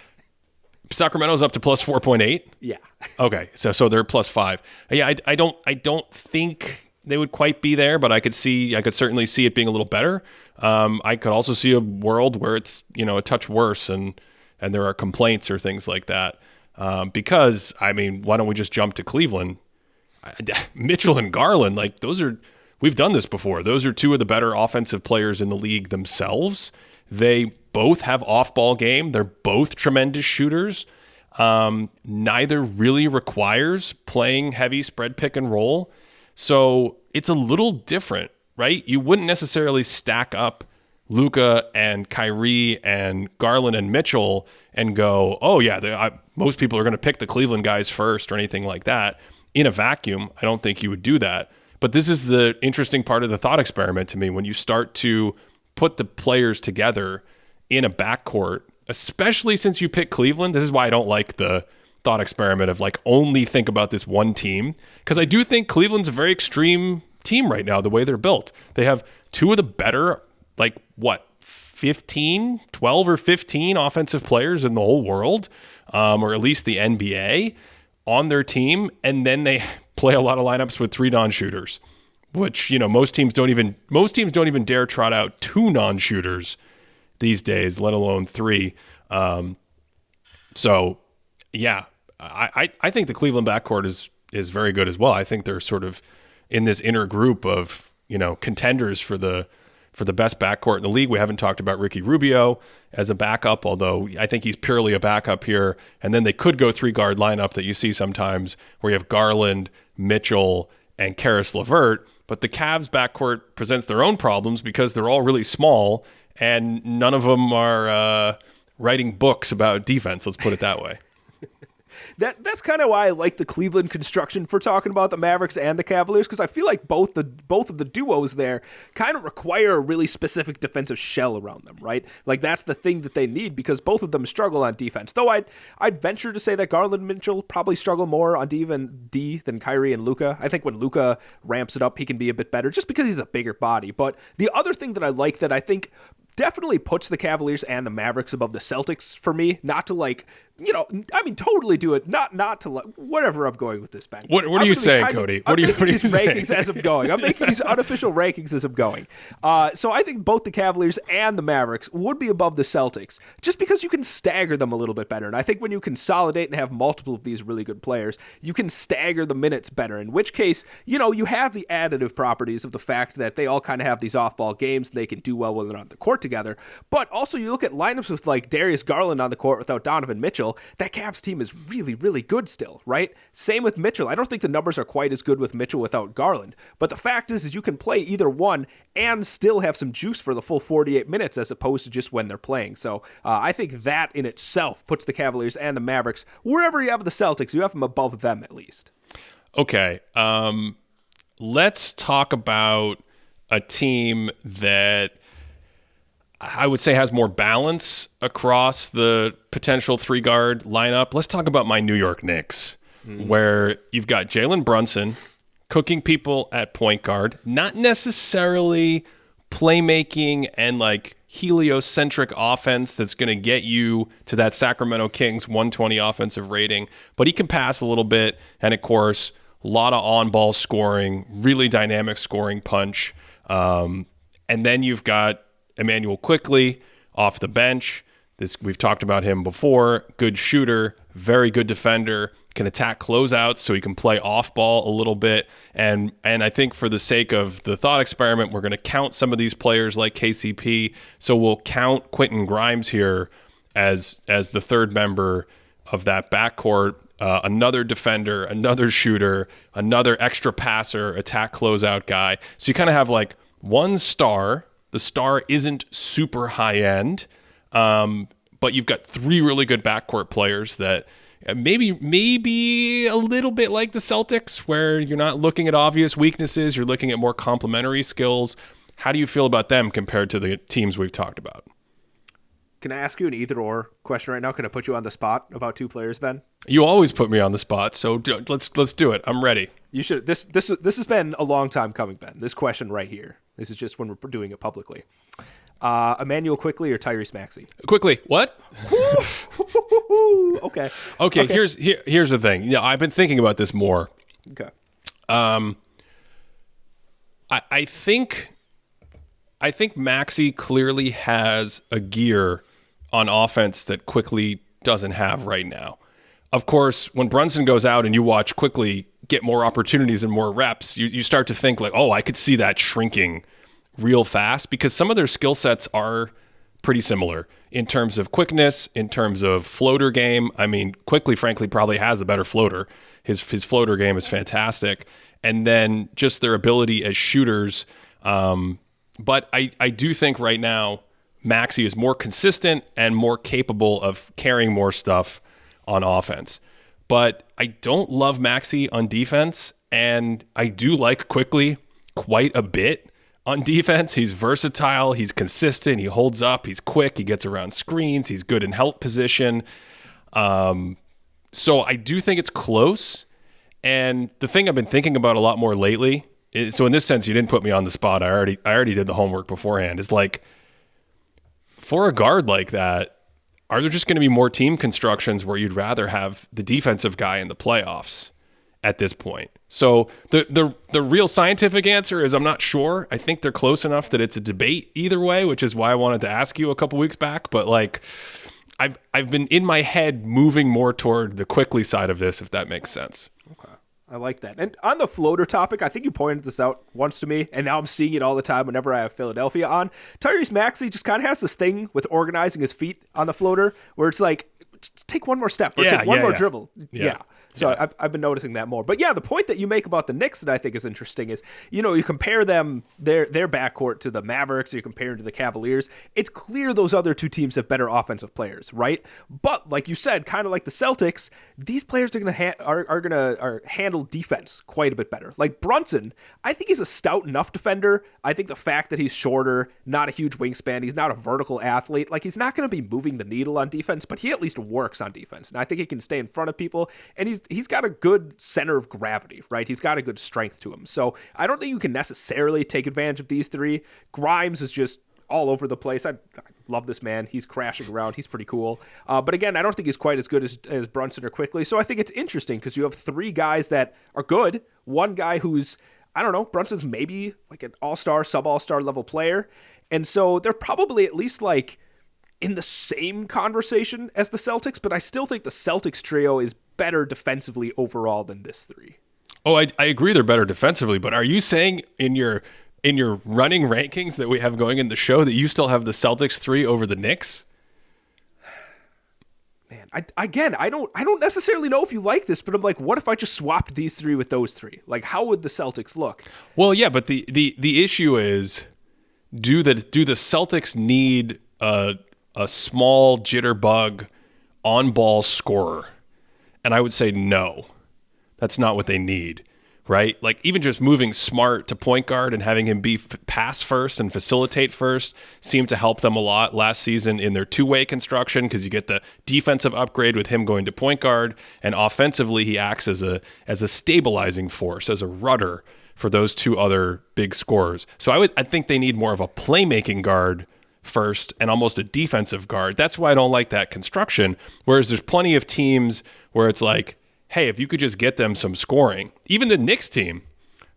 Sacramento's up to plus 4.8? Yeah. Okay. So they're +5. Yeah, I don't think they would quite be there, but I could certainly see it being a little better. I could also see a world where it's, a touch worse and there are complaints or things like that. Because, why don't we just jump to Cleveland? Mitchell and Garland, we've done this before. Those are two of the better offensive players in the league themselves. They both have off-ball game. They're both tremendous shooters. Neither really requires playing heavy spread pick and roll. So it's a little different, right? You wouldn't necessarily stack up Luka and Kyrie and Garland and Mitchell and go, oh yeah, most people are going to pick the Cleveland guys first or anything like that. In a vacuum, I don't think you would do that. But this is the interesting part of the thought experiment to me. When you start to put the players together in a backcourt, especially since you pick Cleveland, this is why I don't like the thought experiment of only think about this one team. Because I do think Cleveland's a very extreme team right now, the way they're built. They have two of the better, 12 or 15 offensive players in the whole world, or at least the NBA, on their team, and then they play a lot of lineups with three non-shooters, which most teams don't even dare trot out two non-shooters these days, let alone three. So yeah, I think the Cleveland backcourt is very good as well. I think they're sort of in this inner group of contenders for the best backcourt in the league. We haven't talked about Ricky Rubio as a backup, although I think he's purely a backup here. And then they could go 3-guard lineup that you see sometimes where you have Garland, Mitchell, and Karis LeVert. But the Cavs backcourt presents their own problems because they're all really small and none of them are writing books about defense. Let's put it that way. That's kind of why I like the Cleveland construction for talking about the Mavericks and the Cavaliers, because I feel like both of the duos there kind of require a really specific defensive shell around them, right? That's the thing that they need, because both of them struggle on defense. Though I'd venture to say that Garland and Mitchell probably struggle more on D than Kyrie and Luka. I think when Luka ramps it up, he can be a bit better just because he's a bigger body. But the other thing that I like that I think definitely puts the Cavaliers and the Mavericks above the Celtics for me, not to totally do it. Not to whatever I'm going with this, Ben. What are you saying, Cody? What are you saying? Rankings as I'm going. I'm making these unofficial rankings as I'm going. So I think both the Cavaliers and the Mavericks would be above the Celtics, just because you can stagger them a little bit better. And I think when you consolidate and have multiple of these really good players, you can stagger the minutes better. In which case, you have the additive properties of the fact that they all kind of have these off-ball games and they can do well when they're on the court together. But also, you look at lineups with Darius Garland on the court without Donovan Mitchell. still, that Cavs team is really, really good still, right? Same with Mitchell. I don't think the numbers are quite as good with Mitchell without Garland. But the fact is you can play either one and still have some juice for the full 48 minutes as opposed to just when they're playing. So I think that in itself puts the Cavaliers and the Mavericks, wherever you have the Celtics, you have them above them at least. Okay. Let's talk about a team that I would say has more balance across the potential three-guard lineup. Let's talk about my New York Knicks, where you've got Jalen Brunson cooking people at point guard, not necessarily playmaking and like heliocentric offense that's going to get you to that Sacramento Kings 120 offensive rating, but he can pass a little bit, and of course, a lot of on-ball scoring, really dynamic scoring punch. And then you've got Emmanuel Quickley off the bench. We've talked about him before. Good shooter, very good defender, can attack closeouts so he can play off ball a little bit. And I think for the sake of the thought experiment, we're going to count some of these players like KCP. So we'll count Quentin Grimes here as the third member of that backcourt. Another defender, another shooter, another extra passer, attack closeout guy. So you kind of have like one star. The star isn't super high end, but you've got three really good backcourt players that maybe a little bit like the Celtics, where you're not looking at obvious weaknesses, you're looking at more complementary skills. How do you feel about them compared to the teams we've talked about? Can I ask you an either-or question right now? Can I put you on the spot about two players, Ben? You always put me on the spot, so let's do it. I'm ready. You should. This has been a long time coming, Ben. This question right here. This is just when we're doing it publicly. Emmanuel Quickley or Tyrese Maxey? Quickly, what? Okay. Okay. Here's the thing. Yeah, I've been thinking about this more. Okay. I think Maxey clearly has a gear on offense that Quickley doesn't have right now. Of course, when Brunson goes out and you watch Quickley get more opportunities and more reps, you start to think like, oh, I could see that shrinking real fast, because some of their skill sets are pretty similar in terms of quickness, in terms of floater game. I mean, Quickley, frankly, probably has the better floater. His floater game is fantastic. And then just their ability as shooters. But I do think right now Maxey is more consistent and more capable of carrying more stuff on offense. But I don't love Maxey on defense, and I do like Quickley quite a bit on defense. He's versatile, he's consistent, he holds up, he's quick, he gets around screens, he's good in help position. So I do think it's close. And the thing I've been thinking about a lot more lately is, so in this sense, you didn't put me on the spot. I already did the homework beforehand. Is like, for a guard like that, are there just going to be more team constructions where you'd rather have the defensive guy in the playoffs at this point? So the real scientific answer is I'm not sure. I think they're close enough that it's a debate either way, which is why I wanted to ask you a couple weeks back. But like, I've been in my head moving more toward the Quickley side of this, if that makes sense. Okay. I like that. And on the floater topic, I think you pointed this out once to me, and now I'm seeing it all the time whenever I have Philadelphia on. Tyrese Maxey just kind of has this thing with organizing his feet on the floater where it's like, just take one more step or take one more dribble. Yeah. So I've been noticing that more. But yeah, the point that you make about the Knicks that I think is interesting is, you compare them, their backcourt to the Mavericks, you compare them to the Cavaliers. It's clear those other two teams have better offensive players, right? But like you said, kind of like the Celtics, these players are gonna handle defense quite a bit better. Like Brunson, I think he's a stout enough defender. I think the fact that he's shorter, not a huge wingspan, he's not a vertical athlete, like he's not going to be moving the needle on defense, but he at least works on defense. And I think he can stay in front of people, and he's got a good center of gravity, right? He's got a good strength to him. So I don't think you can necessarily take advantage of these three. Grimes is just all over the place. I love this man. He's crashing around. He's pretty cool. But again, I don't think he's quite as good as Brunson or Quickley. So I think it's interesting because you have three guys that are good. One guy who's, I don't know, Brunson's maybe like an all-star, sub-all-star level player. And so they're probably at least like in the same conversation as the Celtics, but I still think the Celtics trio is better defensively overall than this three. Oh, I agree they're better defensively, but are you saying in your running rankings that we have going in the show that you still have the Celtics 3 over the Knicks? Man, I don't necessarily know if you like this, but I'm like, what if I just swapped these three with those three? Like, how would the Celtics look? Well, yeah, but the issue is, do the Celtics need a small jitterbug on ball scorer? And I would say no. That's not what they need. Right? Like, even just moving Smart to point guard and having him be pass first and facilitate first seemed to help them a lot last season in their two-way construction, because you get the defensive upgrade with him going to point guard, and offensively he acts as a stabilizing force, as a rudder for those two other big scorers. So I think they need more of a playmaking guard first and almost a defensive guard. That's why I don't like that construction, whereas there's plenty of teams where it's like, hey, if you could just get them some scoring. Even the Knicks team,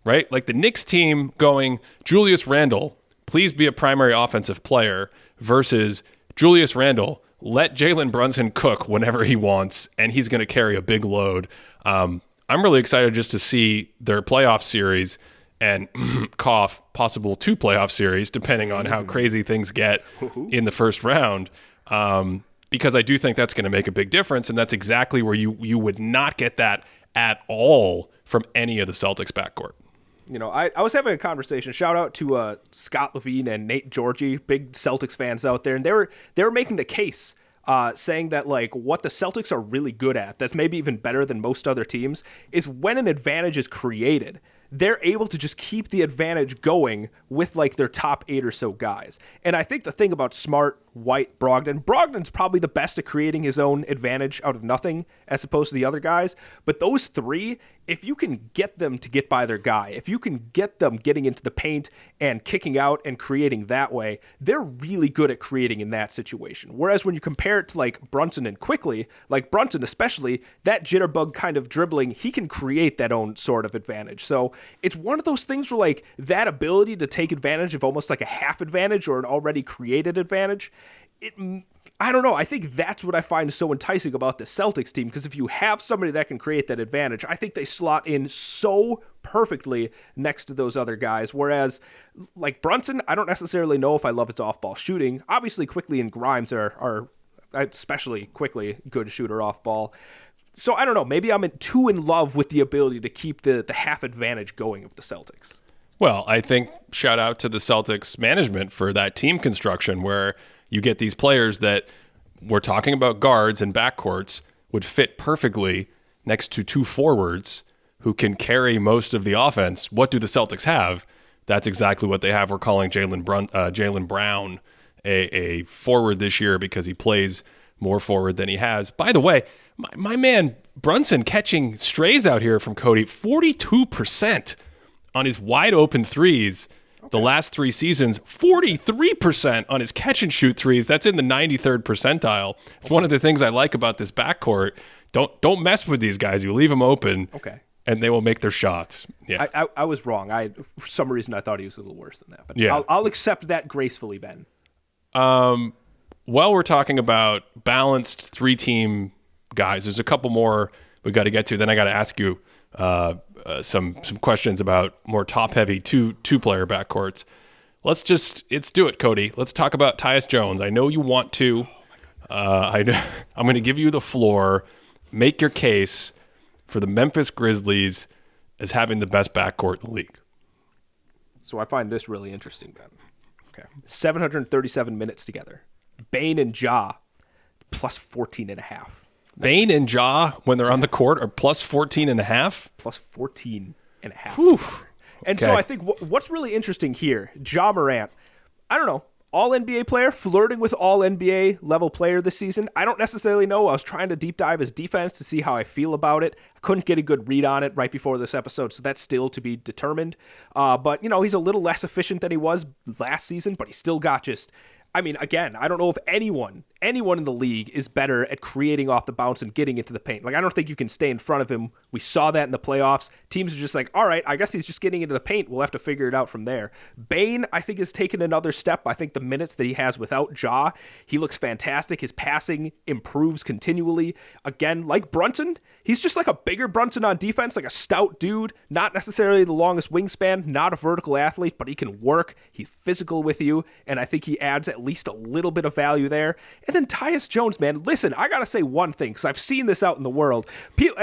right? Like the Knicks team going, Julius Randle, please be a primary offensive player, versus Julius Randle, let Jalen Brunson cook whenever he wants, and he's going to carry a big load. I'm really excited just to see their playoff series and cough, possible 2 playoff series, depending on how crazy things get in the first round. Because I do think that's going to make a big difference, and that's exactly where you would not get that at all from any of the Celtics backcourt. You know, I was having a conversation. Shout out to Scott Levine and Nate Georgie, big Celtics fans out there, and they were making the case, saying that like what the Celtics are really good at, that's maybe even better than most other teams, is when an advantage is created, they're able to just keep the advantage going with like their top 8 or so guys. And I think the thing about Smart, White, Brogdon's probably the best at creating his own advantage out of nothing as opposed to the other guys. But those three, if you can get them to get by their guy, if you can get them getting into the paint and kicking out and creating that way, they're really good at creating in that situation. Whereas when you compare it to like Brunson and Quickly, like Brunson especially, that jitterbug kind of dribbling, he can create that own sort of advantage. So it's one of those things where like that ability to take advantage of almost like a half advantage or an already created advantage, I don't know. I think that's what I find so enticing about the Celtics team, because if you have somebody that can create that advantage, I think they slot in so perfectly next to those other guys. Whereas like Brunson, I don't necessarily know if I love his off-ball shooting. Obviously, Quickly and Grimes are especially Quickly good shooter off ball. So I don't know. Maybe I'm too in love with the ability to keep the half advantage going of the Celtics. Well, I think shout out to the Celtics management for that team construction, where you get these players that we're talking about guards and backcourts would fit perfectly next to 2 forwards who can carry most of the offense. What do the Celtics have? That's exactly what they have. We're calling Jaylen Brown a forward this year because he plays more forward than he has. By the way, my man Brunson catching strays out here from Cody, 42% on his wide open threes. The last 3 seasons, 43% on his catch and shoot threes. That's in the 93rd percentile. It's one of the things I like about this backcourt. Don't mess with these guys. You leave them open, okay, and they will make their shots. Yeah, I was wrong. For some reason I thought he was a little worse than that. But yeah, I'll accept that gracefully, Ben. Well, we're talking about balanced 3-team guys. There's a couple more we got to get to. Then I got to ask you some questions about more top-heavy two-player backcourts. Let's do it, Cody. Let's talk about Tyus Jones. I know you want to. I'm going to give you the floor. Make your case for the Memphis Grizzlies as having the best backcourt in the league. So I find this really interesting, Ben. Okay, 737 minutes together. Bane and Ja, plus 14.5. Bane and Ja, when they're on the court, are plus 14.5? Plus 14.5. Whew. And so I think what's really interesting here, Ja Morant, I don't know, all-NBA player, flirting with all-NBA level player this season. I don't necessarily know. I was trying to deep dive his defense to see how I feel about it. I couldn't get a good read on it right before this episode, so that's still to be determined. But, you know, he's a little less efficient than he was last season, but he still got just... I mean, again, I don't know if anyone in the league is better at creating off the bounce and getting into the paint. Like, I don't think you can stay in front of him. We saw that in the playoffs. Teams are just like, all right, I guess he's just getting into the paint. We'll have to figure it out from there. Bane, I think, has taken another step. I think the minutes that he has without Ja, he looks fantastic. His passing improves continually. Again, like Brunson, he's just like a bigger Brunson on defense, like a stout dude, not necessarily the longest wingspan, not a vertical athlete, but he can work. He's physical with you, and I think he adds at least a little bit of value there. And then Tyus Jones, man, listen, I got to say one thing, because I've seen this out in the world.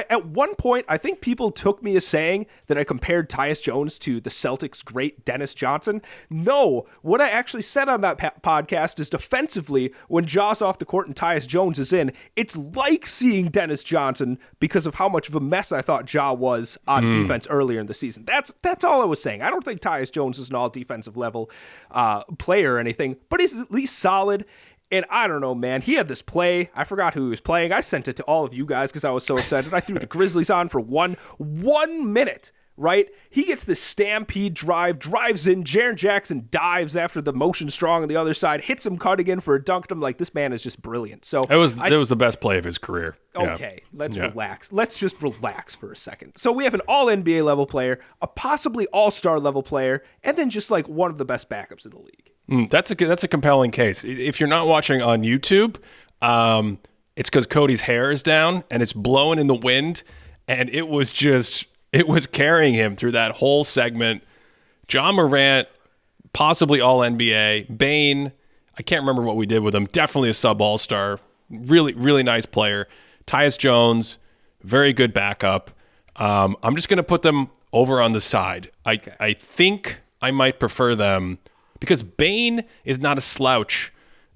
At one point, I think people took me as saying that I compared Tyus Jones to the Celtics' great Dennis Johnson. No, what I actually said on that podcast is defensively, when Jaw's off the court and Tyus Jones is in, it's like seeing Dennis Johnson because of how much of a mess I thought Ja was on defense earlier in the season. That's all I was saying. I don't think Tyus Jones is an all defensive level player or anything, but he's at least solid. And I don't know, man. He had this play. I forgot who he was playing. I sent it to all of you guys because I was so excited. I threw the Grizzlies on for one minute, right? He gets this stampede drive, drives in. Jaren Jackson dives after the motion strong on the other side, hits him cutting in for a dunk. I'm like, this man is just brilliant. So it was the best play of his career. Okay, let's relax. Let's just relax for a second. So we have an all-NBA level player, a possibly all-star level player, and then just like one of the best backups in the league. That's a compelling case. If you're not watching on YouTube, it's because Cody's hair is down and it's blowing in the wind, and it was carrying him through that whole segment. John Morant, possibly all NBA. Bane, I can't remember what we did with him. Definitely a sub all-star. Really, really nice player. Tyus Jones, very good backup. I'm just going to put them over on the side. I think I might prefer them because Bane is not a slouch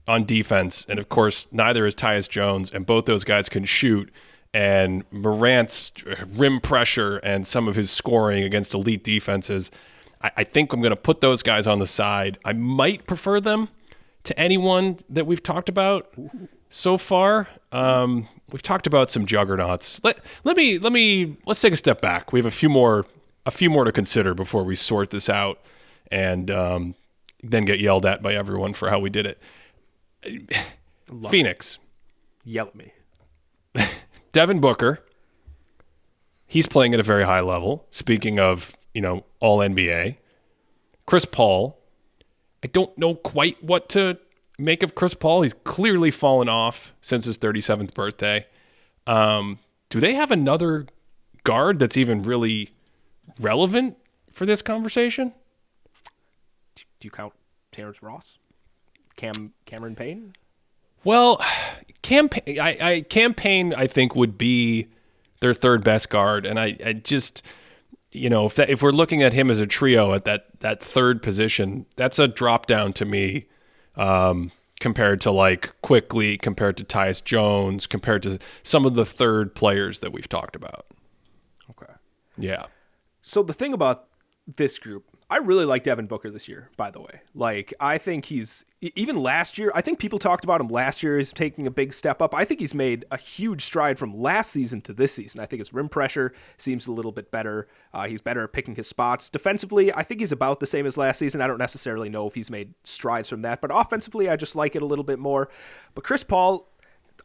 on defense. And, of course, neither is Tyus Jones. And both those guys can shoot. And Morant's rim pressure and some of his scoring against elite defenses, I think I'm going to put those guys on the side. I might prefer them to anyone that we've talked about so far. We've talked about some juggernauts. Let's take a step back. We have a few more to consider before we sort this out and then get yelled at by everyone for how we did it. Phoenix. Yell at me. Devin Booker, he's playing at a very high level. Speaking of, all NBA. Chris Paul, I don't know quite what to make of Chris Paul. He's clearly fallen off since his 37th birthday. Do they have another guard that's even really relevant for this conversation? Do you count Terrence Ross? Cameron Payne? Well, Cam Payne, I think, would be their third best guard, and I just, if we're looking at him as a trio at that third position, that's a drop down to me, compared to like Quickly, compared to Tyus Jones, compared to some of the third players that we've talked about. Okay. Yeah. So the thing about this group, I really like Devin Booker this year, by the way. Like, I think even last year, I think people talked about him last year as taking a big step up. I think he's made a huge stride from last season to this season. I think his rim pressure seems a little bit better. He's better at picking his spots. Defensively, I think he's about the same as last season. I don't necessarily know if he's made strides from that, but offensively, I just like it a little bit more. But Chris Paul,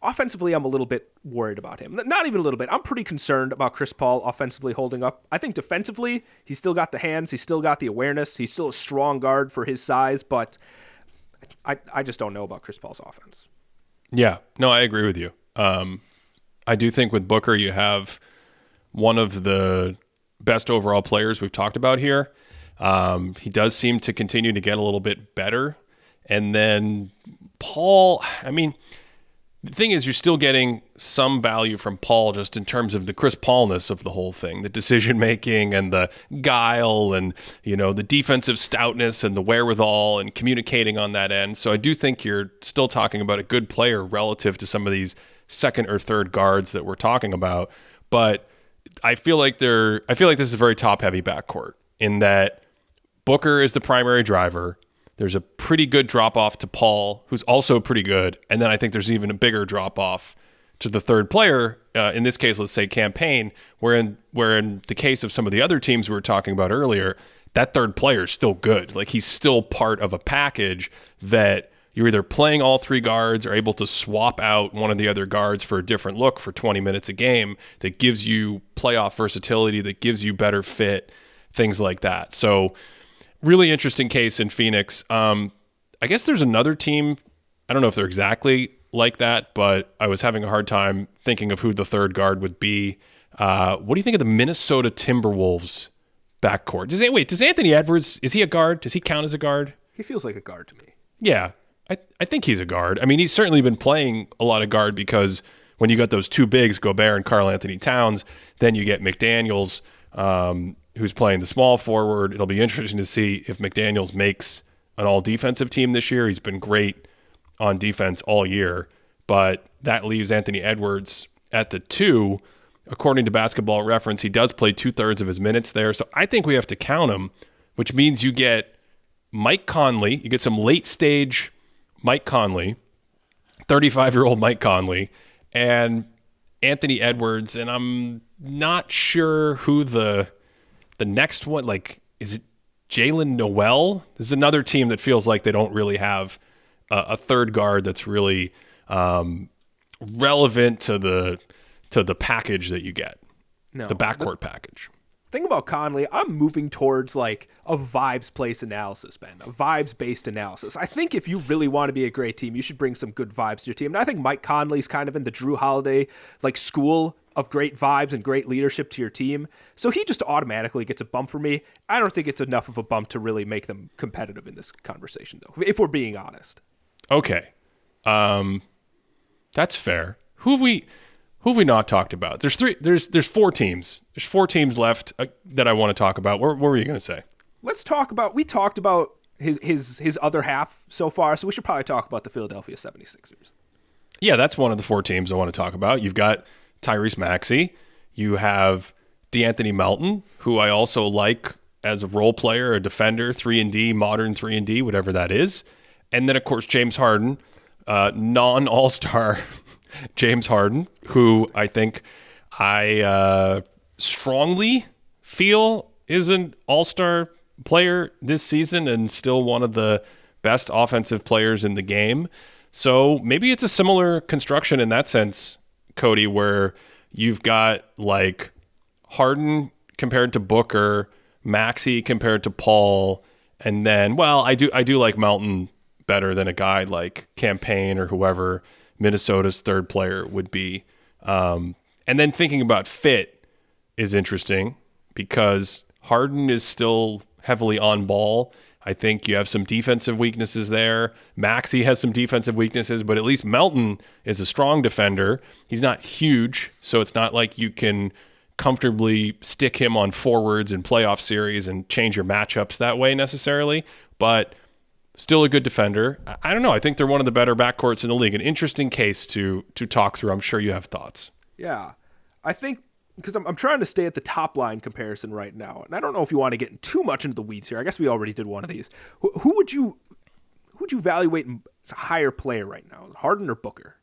offensively, I'm a little bit worried about him. Not even a little bit. I'm pretty concerned about Chris Paul offensively holding up. I think defensively, he's still got the hands. He's still got the awareness. He's still a strong guard for his size, but I just don't know about Chris Paul's offense. Yeah. No, I agree with you. I do think with Booker, you have one of the best overall players we've talked about here. He does seem to continue to get a little bit better. And then Paul, the thing is, you're still getting some value from Paul just in terms of the Chris Paulness of the whole thing, the decision-making and the guile and, the defensive stoutness and the wherewithal and communicating on that end. So I do think you're still talking about a good player relative to some of these second or third guards that we're talking about. But I feel like this is a very top-heavy backcourt in that Booker is the primary driver. There's a pretty good drop-off to Paul, who's also pretty good. And then I think there's even a bigger drop-off to the third player. In this case, let's say Cam Payne, where in the case of some of the other teams we were talking about earlier, that third player is still good. Like, he's still part of a package that you're either playing all three guards or able to swap out one of the other guards for a different look for 20 minutes a game that gives you playoff versatility, that gives you better fit, things like that. So really interesting case in Phoenix. I guess there's another team. I don't know if they're exactly like that, but I was having a hard time thinking of who the third guard would be. What do you think of the Minnesota Timberwolves backcourt? Does Anthony Edwards, is he a guard? Does he count as a guard? He feels like a guard to me. Yeah. I think he's a guard. I mean, he's certainly been playing a lot of guard because when you got those two bigs, Gobert and Karl Anthony Towns, then you get McDaniels, who's playing the small forward. It'll be interesting to see if McDaniels makes an all-defensive team this year. He's been great on defense all year, but that leaves Anthony Edwards at the 2. According to Basketball Reference, he does play 2/3 of his minutes there, so I think we have to count him, which means you get Mike Conley, you get some late-stage Mike Conley, 35-year-old Mike Conley, and Anthony Edwards, and I'm not sure who the next one, like, is it Jalen Noel? This is another team that feels like they don't really have a third guard that's really relevant to the package that you get, the backcourt package. Thing about Conley, I'm moving towards like a vibes-based analysis, Ben. A vibes-based analysis. I think if you really want to be a great team, you should bring some good vibes to your team. And I think Mike Conley's kind of in the Drew Holiday like school of great vibes and great leadership to your team. So he just automatically gets a bump for me. I don't think it's enough of a bump to really make them competitive in this conversation, though, if we're being honest. Okay. That's fair. Who have we not talked about? There's 4 teams. There's 4 teams left that I want to talk about. What were you going to say? Let's talk about, we talked about his other half so far, so we should probably talk about the Philadelphia 76ers. Yeah, that's one of the 4 teams I want to talk about. You've got Tyrese Maxey. You have DeAnthony Melton, who I also like as a role player, a defender, 3-and-D, modern 3-and-D, whatever that is. And then, of course, James Harden, non-all-star James Harden, who I think I strongly feel is an all-star player this season and still one of the best offensive players in the game. So maybe it's a similar construction in that sense, Cody, where you've got like Harden compared to Booker, Maxey compared to Paul, and then, well, I do like Melton better than a guy like Campaign or whoever Minnesota's third player would be. And then thinking about fit is interesting because Harden is still heavily on ball. I think you have some defensive weaknesses there. Maxey has some defensive weaknesses, but at least Melton is a strong defender. He's not huge, so it's not like you can comfortably stick him on forwards in playoff series and change your matchups that way necessarily, but still a good defender. I don't know. I think they're one of the better backcourts in the league. An interesting case to talk through. I'm sure you have thoughts. Yeah. I think because I'm trying to stay at the top line comparison right now, and I don't know if you want to get too much into the weeds here. I guess we already did one of these. Who would you evaluate as a higher player right now, Harden or Booker?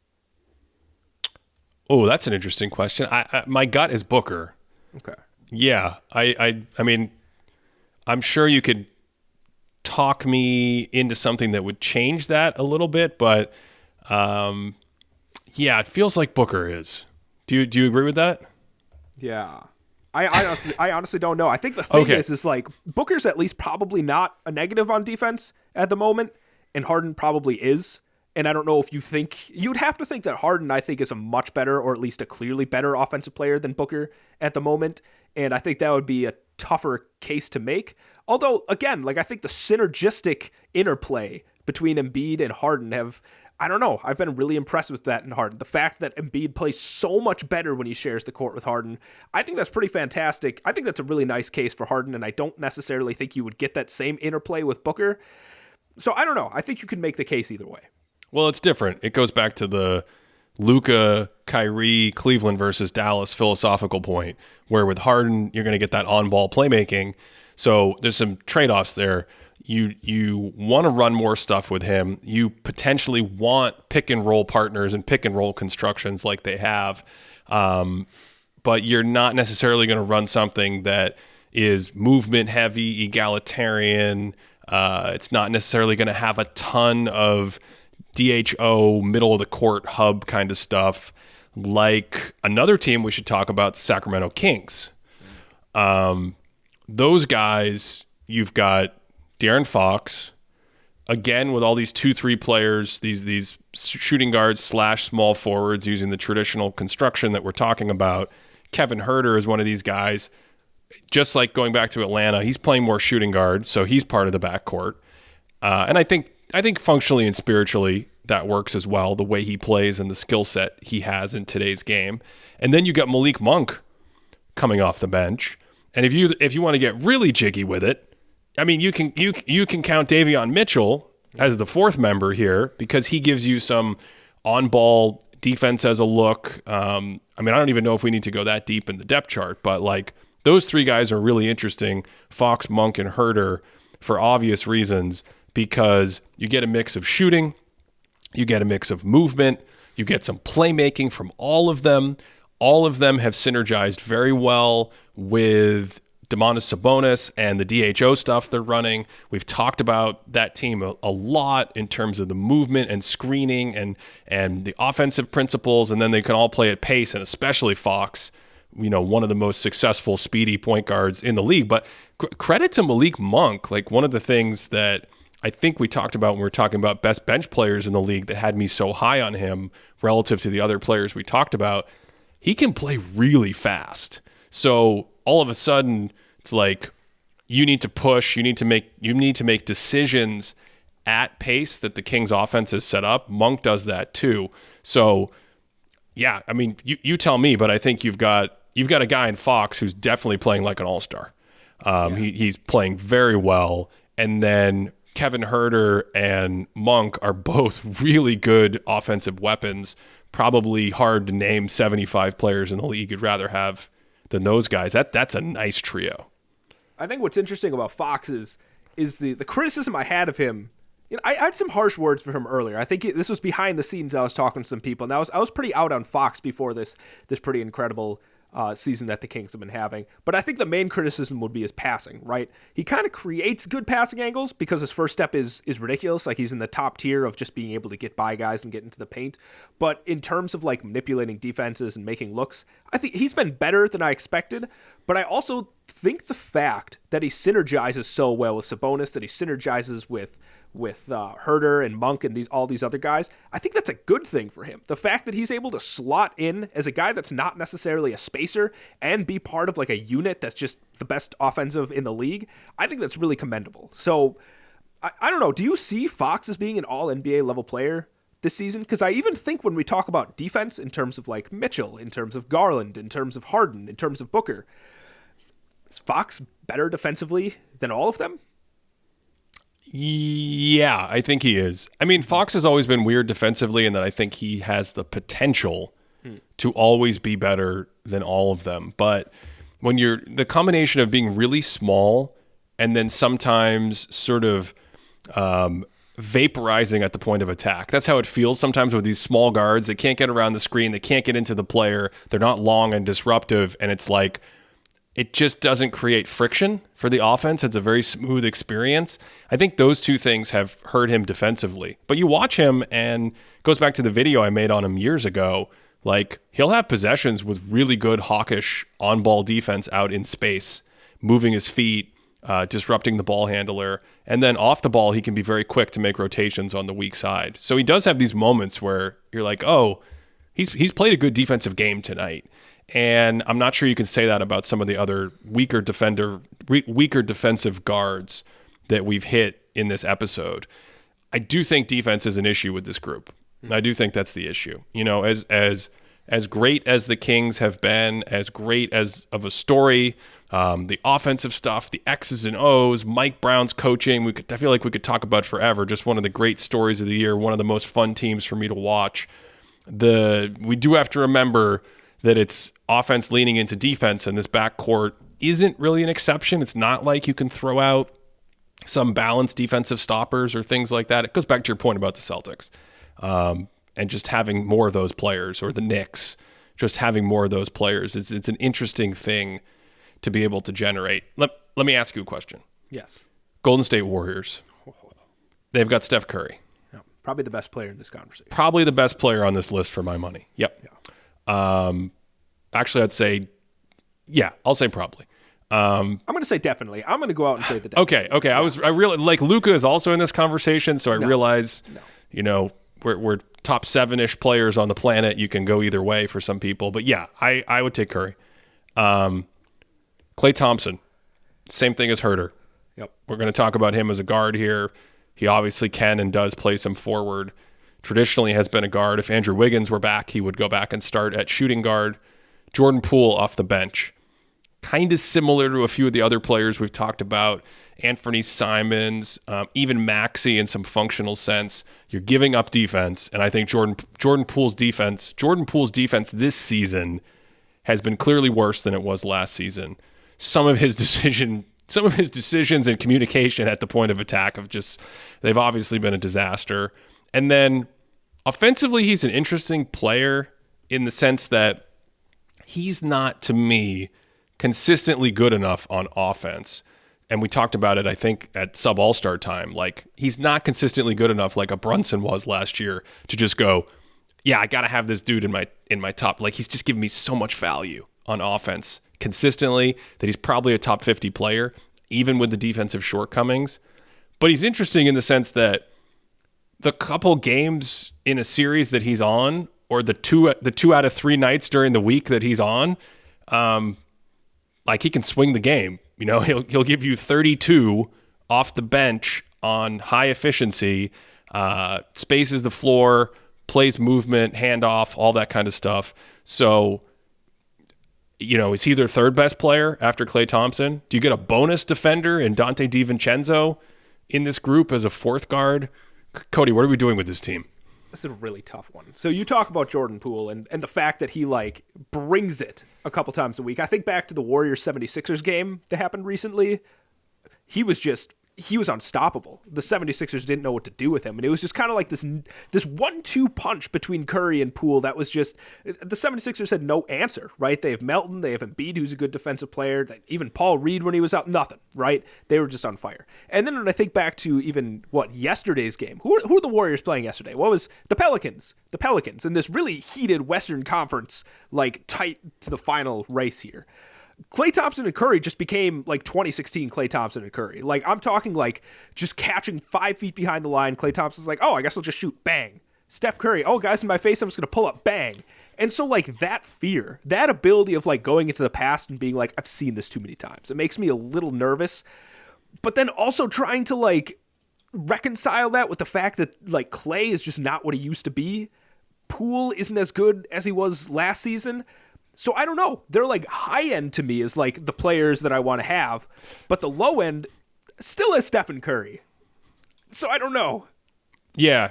Oh, that's an interesting question. My gut is Booker. Okay. Yeah, I mean, I'm sure you could talk me into something that would change that a little bit, but yeah, it feels like Booker is. Do you agree with that? Yeah. I honestly don't know. I think the thing is like Booker's at least probably not a negative on defense at the moment, and Harden probably is. And I don't know if you'd have to think that Harden, I think, is a much better, or at least a clearly better offensive player than Booker at the moment. And I think that would be a tougher case to make. Although, again, like I think the synergistic interplay between Embiid and Harden I don't know. I've been really impressed with that in Harden. The fact that Embiid plays so much better when he shares the court with Harden, I think that's pretty fantastic. I think that's a really nice case for Harden, and I don't necessarily think you would get that same interplay with Booker. So I don't know. I think you can make the case either way. Well, it's different. It goes back to the Luka, Kyrie, Cleveland versus Dallas philosophical point, where with Harden, you're going to get that on-ball playmaking. So there's some trade-offs there. You want to run more stuff with him. You potentially want pick-and-roll partners and pick-and-roll constructions like they have. But you're not necessarily going to run something that is movement-heavy, egalitarian. It's not necessarily going to have a ton of DHO, middle of the court hub kind of stuff, like another team we should talk about, the Sacramento Kings. Those guys, you've got De'Aaron Fox, again with all these 2-3 players, these shooting guards / small forwards using the traditional construction that we're talking about. Kevin Huerter is one of these guys. Just like going back to Atlanta, he's playing more shooting guard, so he's part of the backcourt. And I think think functionally and spiritually that works as well, the way he plays and the skill set he has in today's game. And then you got Malik Monk coming off the bench. And if you want to get really jiggy with it, I mean, you can count Davion Mitchell as the fourth member here because he gives you some on-ball defense as a look. I mean, I don't even know if we need to go that deep in the depth chart, but like those three guys are really interesting, Fox, Monk, and Herter, for obvious reasons, because you get a mix of shooting, you get a mix of movement, you get some playmaking from all of them. All of them have synergized very well with Domantas Sabonis and the DHO stuff they're running. We've talked about that team a lot in terms of the movement and screening and the offensive principles, and then they can all play at pace, and especially Fox, one of the most successful speedy point guards in the league. But credit to Malik Monk. Like, one of the things that I think we talked about when we were talking about best bench players in the league that had me so high on him relative to the other players we talked about, he can play really fast. So all of a sudden, it's like you need to push, you need to make decisions at pace that the Kings offense has set up. Monk does that too. So yeah, I mean, you tell me, but I think you've got a guy in Fox who's definitely playing like an all-star. He's playing very well. And then Kevin Herter and Monk are both really good offensive weapons. Probably hard to name 75 players in the league you'd rather have than those guys. That's a nice trio. I think what's interesting about Fox is the criticism I had of him. I had some harsh words for him earlier. I think this was behind the scenes. I was talking to some people, and I was pretty out on Fox before this pretty incredible season that the Kings have been having. But I think the main criticism would be his passing, right? He kind of creates good passing angles because his first step is ridiculous. Like, he's in the top tier of just being able to get by guys and get into the paint. But in terms of like manipulating defenses and making looks, I think he's been better than I expected. But I also think the fact that he synergizes so well with Sabonis, that he synergizes with Herter and Monk and all these other guys, I think that's a good thing for him. The fact that he's able to slot in as a guy that's not necessarily a spacer and be part of like a unit that's just the best offensive in the league, I think that's really commendable. So I don't know. Do you see Fox as being an all NBA level player this season? Because I even think when we talk about defense in terms of like Mitchell, in terms of Garland, in terms of Harden, in terms of Booker, is Fox better defensively than all of them? Yeah, I think he is. I mean, Fox has always been weird defensively, and that I think he has the potential to always be better than all of them. But when you're the combination of being really small and then sometimes sort of vaporizing at the point of attack, that's how it feels sometimes with these small guards. They can't get around the screen. They can't get into the player. They're not long and disruptive, and it's like it just doesn't create friction for the offense. It's a very smooth experience. I think those two things have hurt him defensively. But you watch him, and it goes back to the video I made on him years ago. Like, he'll have possessions with really good hawkish on-ball defense out in space, moving his feet, disrupting the ball handler. And then off the ball, he can be very quick to make rotations on the weak side. So he does have these moments where you're like, oh, he's played a good defensive game tonight. And I'm not sure you can say that about some of the other weaker defensive guards that we've hit in this episode. I do think defense is an issue with this group. I do think that's the issue. As great as the Kings have been, as great as of a story, the offensive stuff, the X's and O's, Mike Brown's coaching, I feel like we could talk about forever. Just one of the great stories of the year, one of the most fun teams for me to watch. We do have to remember that it's offense leaning into defense, and this backcourt isn't really an exception. It's not like you can throw out some balanced defensive stoppers or things like that. It goes back to your point about the Celtics and just having more of those players, or the Knicks, just having more of those players. It's an interesting thing to be able to generate. Let me ask you a question. Yes. Golden State Warriors. They've got Steph Curry. Yeah, probably the best player in this conversation. Probably the best player on this list for my money. Yep. Yeah. Actually, I'd say, yeah, I'll say probably. I'm going to say definitely. I'm going to go out and say the definitely. Okay. Yeah. I really like Luka is also in this conversation, so I realize, we're top 7-ish players on the planet. You can go either way for some people, but yeah, I would take Curry. Klay Thompson, same thing as Herter. Yep. We're going to talk about him as a guard here. He obviously can and does play some forward. Traditionally has been a guard. If Andrew Wiggins were back, he would go back and start at shooting guard. Jordan Poole off the bench. Kind of similar to a few of the other players we've talked about. Anthony Simons, even Maxey in some functional sense. You're giving up defense, and I think Jordan Poole's defense this season has been clearly worse than it was last season. Some of his decisions and communication at the point of attack they've obviously been a disaster. And then offensively, he's an interesting player in the sense that he's not, to me, consistently good enough on offense. And we talked about it, I think, at sub-all-star time. Like, he's not consistently good enough like a Brunson was last year to just go, yeah, I got to have this dude in my top. Like, he's just giving me so much value on offense consistently that he's probably a top 50 player, even with the defensive shortcomings. But he's interesting in the sense that the couple games in a series that he's on, or the two out of 3 nights during the week that he's on, like, he can swing the game. You know, he'll give you 32 off the bench on high efficiency, spaces the floor, plays movement, handoff, all that kind of stuff. So, you know, is he their third best player after Klay Thompson? Do you get a bonus defender in Dante DiVincenzo in this group as a fourth guard? Cody, what are we doing with this team? This is a really tough one. So you talk about Jordan Poole and the fact that he like brings it a couple times a week. I think back to the Warriors 76ers game that happened recently. He was unstoppable. The 76ers didn't know what to do with him. And it was just kind of like this 1-2 punch between Curry and Poole that was just, the 76ers had no answer, right? They have Melton, they have Embiid, who's a good defensive player. Even Paul Reed when he was out, nothing, right? They were just on fire. And then when I think back to even, yesterday's game, who are the Warriors playing yesterday? What was the Pelicans? The Pelicans in this really heated Western Conference, like tight to the final race here. Klay Thompson and Curry just became like 2016 Klay Thompson and Curry. Like, I'm talking like just catching 5 feet behind the line. Klay Thompson's like, oh, I guess I'll just shoot. Bang. Steph Curry, oh, guys in my face, I'm just going to pull up. Bang. And so like that fear, that ability of like going into the past and being like, I've seen this too many times. It makes me a little nervous. But then also trying to like reconcile that with the fact that like Klay is just not what he used to be. Poole isn't as good as he was last season. So I don't know. They're like high end to me is like the players that I want to have, but the low end still is Stephen Curry. So I don't know. Yeah.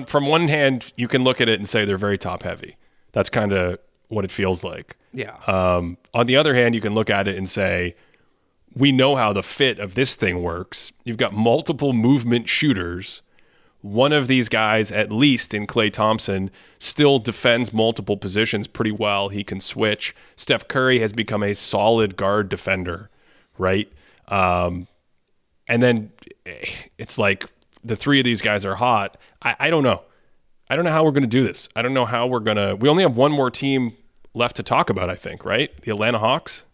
From one hand, you can look at it and say they're very top heavy. That's kind of what it feels like. Yeah. On the other hand, you can look at it and say, we know how the fit of this thing works. You've got multiple movement shooters. One of these guys, at least in Klay Thompson, still defends multiple positions pretty well. He can switch. Steph Curry has become a solid guard defender, right? And then it's like the three of these guys are hot. I don't know. I don't know how we're going to do this. I don't know how we're going to... We only have one more team left to talk about, I think, right? The Atlanta Hawks?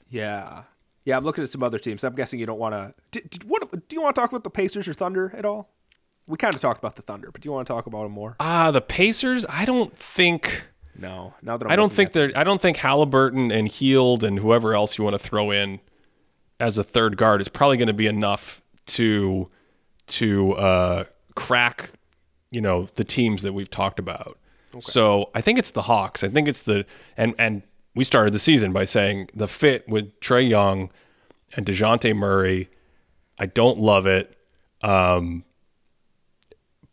Yeah. Yeah, I'm looking at some other teams. I'm guessing you don't want to... Do you want to talk about the Pacers or Thunder at all? We kind of talked about the Thunder, but do you want to talk about them more? The Pacers, I don't think... No, now that I don't think Halliburton and Hield and whoever else you want to throw in as a third guard is probably going to be enough to crack, the teams that we've talked about. Okay. So I think it's the Hawks. I think it's and we started the season by saying the fit with Trae Young and DeJounte Murray, I don't love it.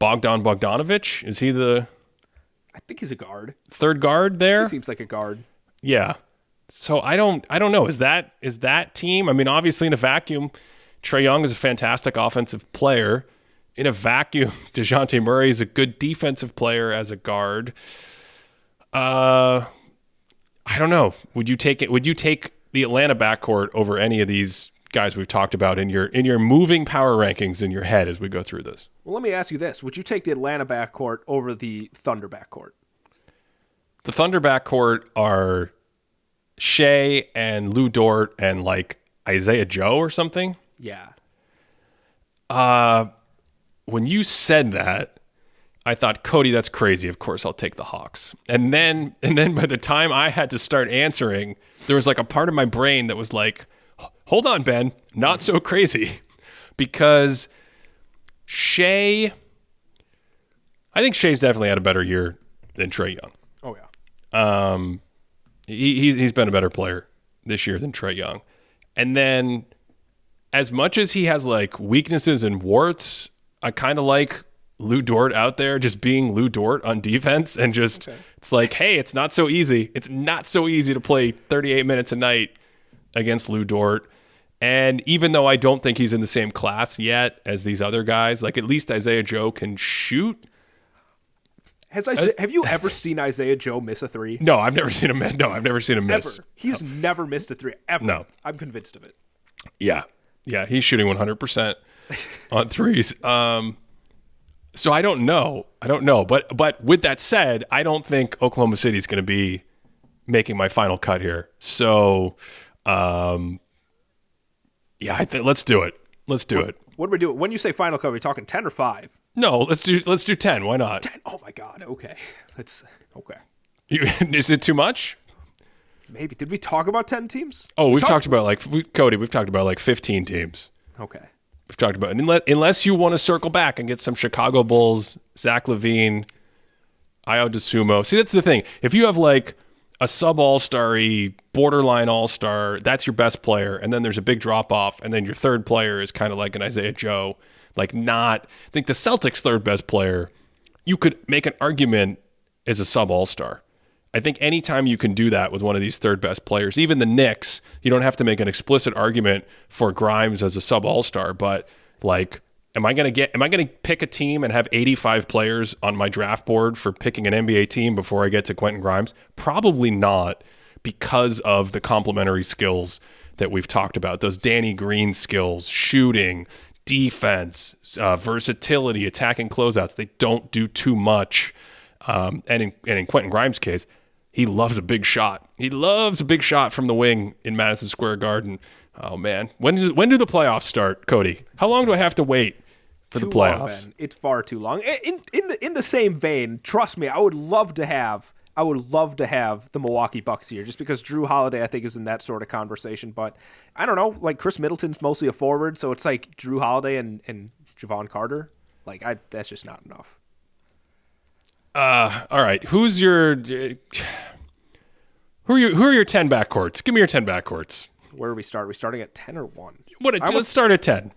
Bogdanovich, is he I think he's a guard. Third guard there? He seems like a guard. Yeah. So I don't know. Is that team? I mean, obviously in a vacuum, Trae Young is a fantastic offensive player. In a vacuum, DeJounte Murray is a good defensive player as a guard. I don't know. Would you take the Atlanta backcourt over any of these guys we've talked about in your moving power rankings in your head as we go through this? Well, let me ask you this. Would you take the Atlanta backcourt over the Thunder backcourt? The Thunder backcourt are Shea and Lou Dort and like Isaiah Joe or something. Yeah. When you said that, I thought, Cody, that's crazy. Of course, I'll take the Hawks. And then by the time I had to start answering, there was like a part of my brain that was like, hold on, Ben, not so crazy. Because Shea, I think Shea's definitely had a better year than Trae Young. Oh yeah. He's been a better player this year than Trae Young. And then as much as he has like weaknesses and warts, I kind of like Lou Dort out there just being Lou Dort on defense and just It's like, hey, it's not so easy. It's not so easy to play 38 minutes a night against Lou Dort. And even though I don't think he's in the same class yet as these other guys, like at least Isaiah Joe can shoot. Have you ever seen Isaiah Joe miss a three? No, I've never seen him. No, I've never seen him miss. Ever. He's never missed a three ever. No, I'm convinced of it. Yeah, he's shooting 100% on threes. So I don't know. But with that said, I don't think Oklahoma City is going to be making my final cut here. So, I think let's do it. Let's do it. What do we do? When you say final cut, are we talking 10 or 5? No, let's do 10. Why not? 10. Oh my God. Okay. Okay. Is it too much? Maybe. Did we talk about 10 teams? Oh, we've talked about Cody. We've talked about like 15 teams. Okay. We've talked about unless you want to circle back and get some Chicago Bulls, Zach LaVine, Ayo DeSumo. See, that's the thing. If you have like a sub all-star-y, borderline all-star, that's your best player, and then there's a big drop-off, and then your third player is kind of like an Isaiah Joe. I think the Celtics' third best player, you could make an argument as a sub all-star. I think anytime you can do that with one of these third best players, even the Knicks, you don't have to make an explicit argument for Grimes as a sub all-star, but like, am I going to pick a team and have 85 players on my draft board for picking an NBA team before I get to Quentin Grimes? Probably not, because of the complementary skills that we've talked about. Those Danny Green skills, shooting, defense, versatility, attacking closeouts. They don't do too much. And in Quentin Grimes' case, he loves a big shot. He loves a big shot from the wing in Madison Square Garden. Oh man, when do the playoffs start, Cody? How long do I have to wait for the playoffs? Long, Ben. It's far too long. In the same vein, trust me, I would love to have the Milwaukee Bucks here, just because Drew Holiday, I think, is in that sort of conversation. But I don't know, like Chris Middleton's mostly a forward, so it's like Drew Holiday and Javon Carter. That's just not enough. All right. Who are your 10 backcourts? Give me your 10 backcourts. Where do we start? Are we starting at 10 or 1? Let's start at 10.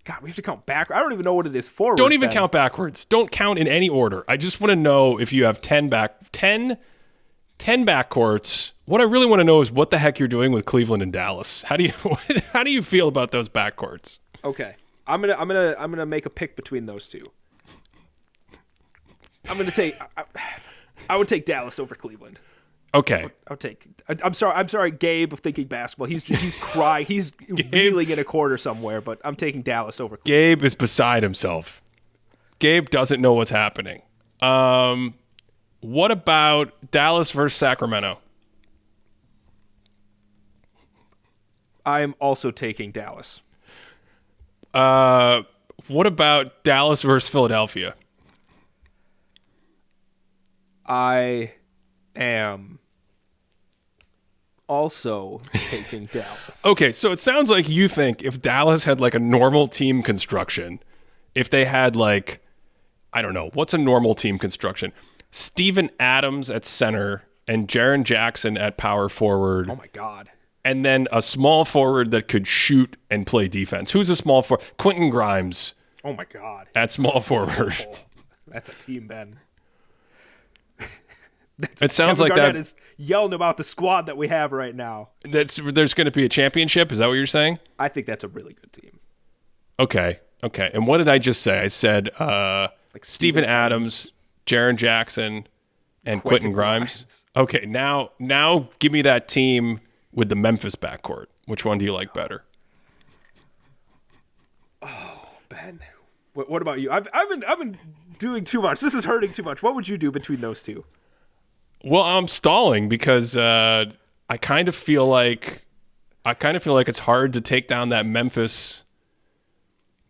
God, we have to count back. I don't even know what it is forward. Don't even count backwards. Don't count in any order. I just want to know if you have 10 backcourts. What I really want to know is what the heck you're doing with Cleveland and Dallas. How do you feel about those backcourts? Okay. I'm gonna make a pick between those two. I'm gonna take. I would take Dallas over Cleveland. Okay. I'm sorry, Gabe, of thinking basketball. He's crying. He's reeling in a corner somewhere. But I'm taking Dallas over Cleveland. Gabe is beside himself. Gabe doesn't know what's happening. What about Dallas versus Sacramento? I'm also taking Dallas. What about Dallas versus Philadelphia? I am also taking Dallas. Okay, so it sounds like you think if Dallas had like a normal team construction, if they had like, I don't know, what's a normal team construction? Steven Adams at center and Jaren Jackson at power forward. Oh my God. And then a small forward that could shoot and play defense. Who's a small forward? Quentin Grimes. Oh my God. At small forward. Oh, that's a team, Ben. It sounds Kevin like Garnett that is yelling about the squad that we have right now. There's going to be a championship. Is that what you're saying? I think that's a really good team. Okay. And what did I just say? I said Steven Adams, Jaren Jackson, and Quentin Grimes. Okay. Now give me that team with the Memphis backcourt. Which one do you like better? Oh, Ben. What about you? I've been doing too much. This is hurting too much. What would you do between those two? Well, I'm stalling because I kind of feel like it's hard to take down that Memphis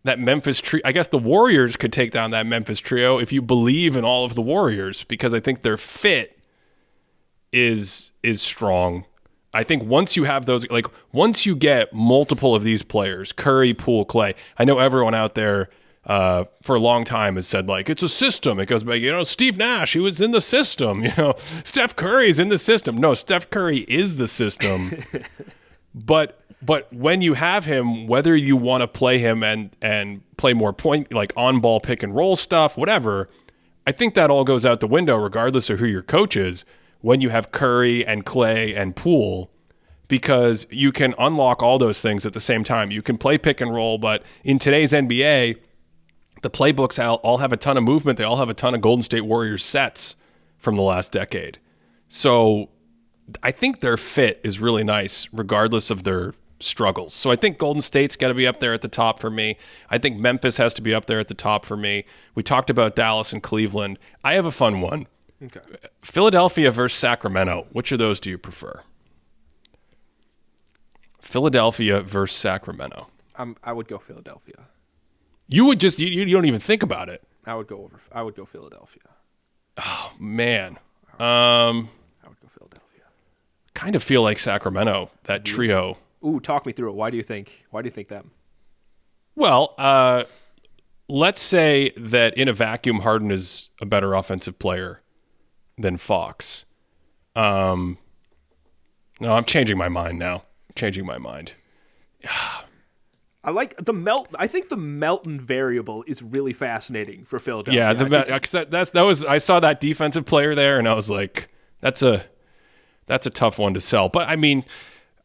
trio. I guess the Warriors could take down that Memphis trio if you believe in all of the Warriors, because I think their fit is strong. I think once you have those, once you get multiple of these players, Curry, Poole, Clay. I know everyone out there for a long time has said, like, it's a system. It goes back, Steve Nash, he was in the system. Steph Curry's in the system. No, Steph Curry is the system. But when you have him, whether you want to play him and play more point, like on-ball pick and roll stuff, whatever, I think that all goes out the window regardless of who your coach is when you have Curry and Clay and Poole, because you can unlock all those things at the same time. You can play pick and roll, but in today's NBA, the playbooks all have a ton of movement. They all have a ton of Golden State Warriors sets from the last decade. So I think their fit is really nice regardless of their struggles. So I think Golden State's got to be up there at the top for me. I think Memphis has to be up there at the top for me. We talked about Dallas and Cleveland. I have a fun one. Okay. Philadelphia versus Sacramento. Which of those do you prefer? Philadelphia versus Sacramento. I would go Philadelphia. You would just you don't even think about it. I would go Philadelphia. Oh man. I would go Philadelphia. Kind of feel like Sacramento, that trio. Ooh, talk me through it. Why do you think them? Well, let's say that in a vacuum, Harden is a better offensive player than Fox. No, I'm changing my mind now. I like the I think the Melton variable is really fascinating for Philadelphia. Yeah, I saw that defensive player there, and I was like, that's a tough one to sell. But I mean,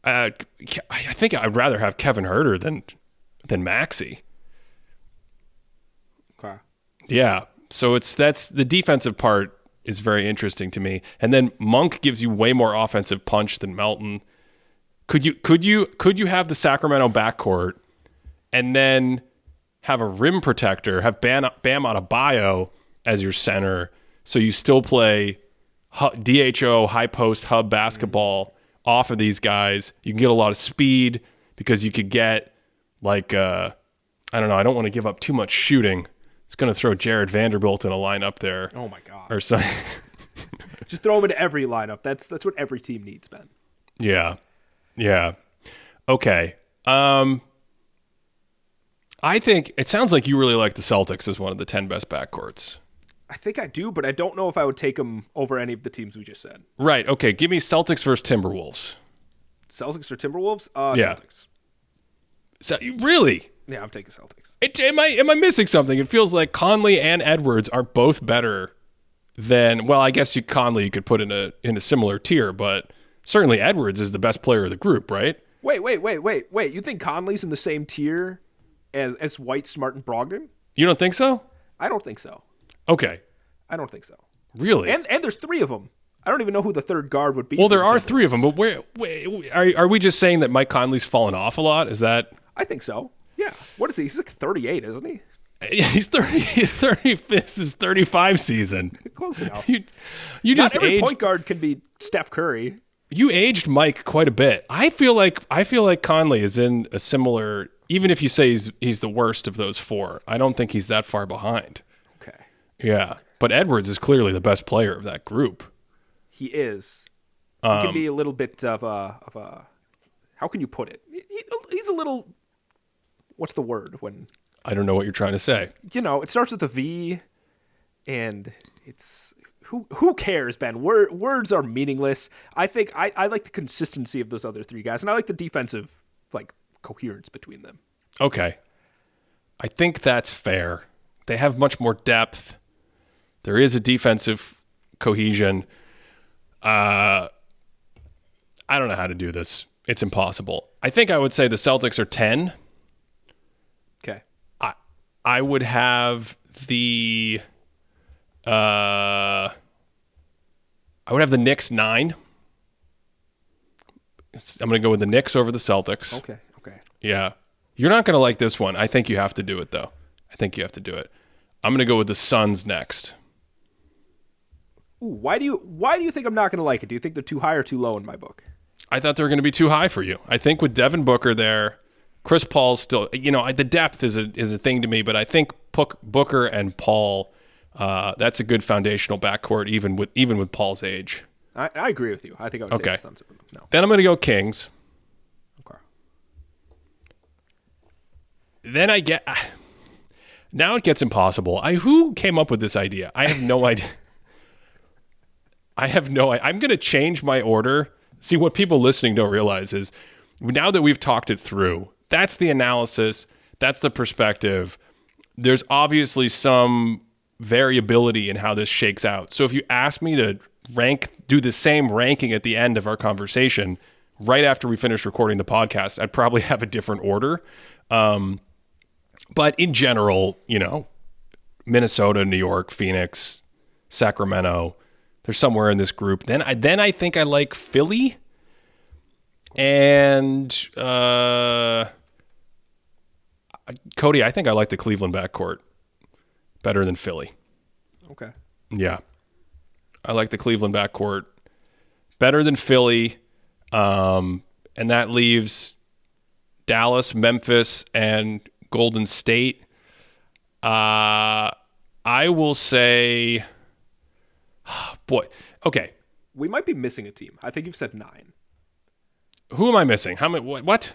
I think I'd rather have Kevin Huerter than Maxey. Okay. Yeah. So that's the defensive part is very interesting to me. And then Monk gives you way more offensive punch than Melton. Could you have the Sacramento backcourt and then have a rim protector, have Bam Adebayo as your center, so you still play DHO, high post, hub basketball off of these guys? You can get a lot of speed because you could get like, I don't know, I don't want to give up too much shooting. It's going to throw Jared Vanderbilt in a lineup there. Oh my God. Or something. Just throw him into every lineup. That's what every team needs, Ben. Yeah. Yeah. Okay. I think it sounds like you really like the Celtics as one of the 10 best backcourts. I think I do, but I don't know if I would take them over any of the teams we just said. Right. Okay. Give me Celtics versus Timberwolves. Celtics or Timberwolves? Yeah. Celtics. So, really? Yeah, I'm taking Celtics. Am I missing something? It feels like Conley and Edwards are both better than, well, I guess Conley you could put in a similar tier, but certainly Edwards is the best player of the group, right? Wait. You think Conley's in the same tier as White, Smart, and Brogdon? You don't think so? I don't think so. Okay. I don't think so. Really? And there's three of them. I don't even know who the third guard would be. Well, there are three of them, but are we just saying that Mike Conley's fallen off a lot? Is that? I think so. Yeah. What is he? He's like 38, isn't he? Yeah, he's 30. He's 30. This is 35 season. Close enough. You Not just every aged. point guard can be Steph Curry. You aged Mike quite a bit. I feel like Conley is in a similar. Even if you say he's the worst of those four, I don't think he's that far behind. Okay. Yeah, but Edwards is clearly the best player of that group. He is. He can be a little bit of a. How can you put it? He's a little. What's the word when? I don't know what you're trying to say. It starts with a V, and it's who cares, Ben? Words are meaningless. I think I like the consistency of those other three guys, and I like the defensive coherence between them. Okay, I think that's fair. They have much more depth. There is a defensive cohesion. I don't know how to do this. It's impossible. I think I would say the Celtics are 10. Okay. I would have the Knicks 9. I'm going to go with the Knicks over the Celtics. Okay. Yeah. You're not going to like this one. I think you have to do it, though. I'm going to go with the Suns next. Ooh, why do you think I'm not going to like it? Do you think they're too high or too low in my book? I thought they were going to be too high for you. I think with Devin Booker there, Chris Paul's still, the depth is a thing to me, but I think Booker and Paul, that's a good foundational backcourt, even with Paul's age. I agree with you. I think I would take the Suns over them. No. Then I'm going to go Kings. Okay. Then Now it gets impossible. Who came up with this idea? I have no idea. I'm going to change my order. See, what people listening don't realize is now that we've talked it through, that's the analysis, that's the perspective. There's obviously some variability in how this shakes out. So if you ask me to do the same ranking at the end of our conversation, right after we finish recording the podcast, I'd probably have a different order. But in general, Minnesota, New York, Phoenix, Sacramento, they're somewhere in this group. Then I think I like Philly and Cody. I think I like the Cleveland backcourt better than Philly. Okay. Yeah, I like the Cleveland backcourt better than Philly, and that leaves Dallas, Memphis, and Golden State. I will say, boy, okay. We might be missing a team. I think you've said 9. Who am I missing? How many? What?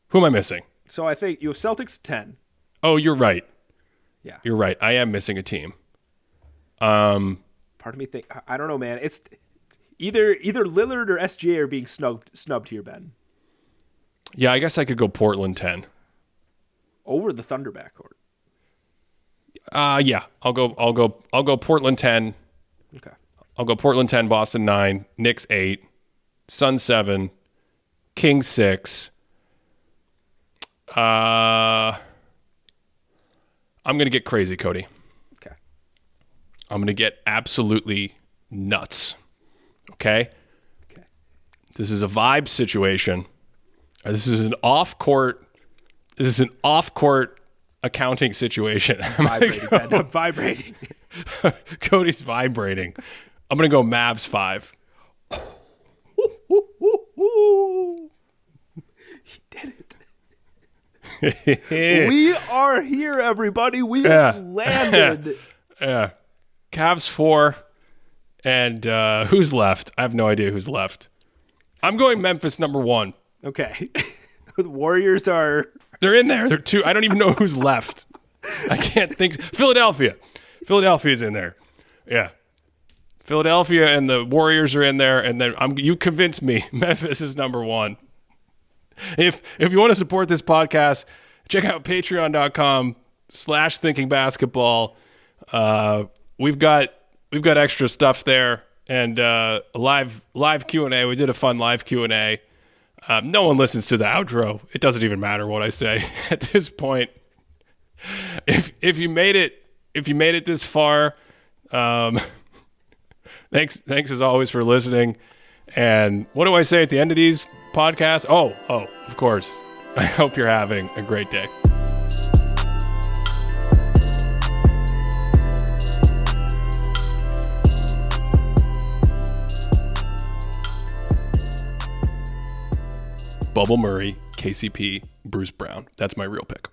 Who am I missing? So I think you have Celtics 10. Oh, you're right. Yeah. You're right. I am missing a team. Part of me think I don't know, man. It's either Lillard or SGA are being snubbed here, Ben. Yeah, I guess I could go Portland 10. Over the Thunder backcourt. Yeah. I'll go Portland 10. Okay. I'll go Portland 10, Boston 9, Knicks 8, Suns 7, Kings 6. I'm going to get crazy, Cody. Okay. I'm going to get absolutely nuts. Okay? Okay. This is a vibe situation. This is an off-court accounting situation. I'm vibrating, Ben. I'm vibrating. Cody's vibrating. I'm going to go Mavs 5. He did it. We are here, everybody. We have landed. Yeah. Cavs 4. And who's left? I have no idea who's left. I'm going Memphis number 1. Okay. The Warriors are... They're in there. They're 2. I don't even know who's left. I can't think. Philadelphia. Philadelphia's in there. Yeah. Philadelphia and the Warriors are in there. And then you convinced me. Memphis is number 1. If you want to support this podcast, check out patreon.com/thinkingbasketball. We've got extra stuff there and live Q&A. We did a fun live Q&A. No one listens to the outro. It doesn't even matter what I say at this point. If you made it this far, thanks as always for listening. And what do I say at the end of these podcasts? Oh, of course. I hope you're having a great day. Bubble Murray, KCP, Bruce Brown. That's my real pick.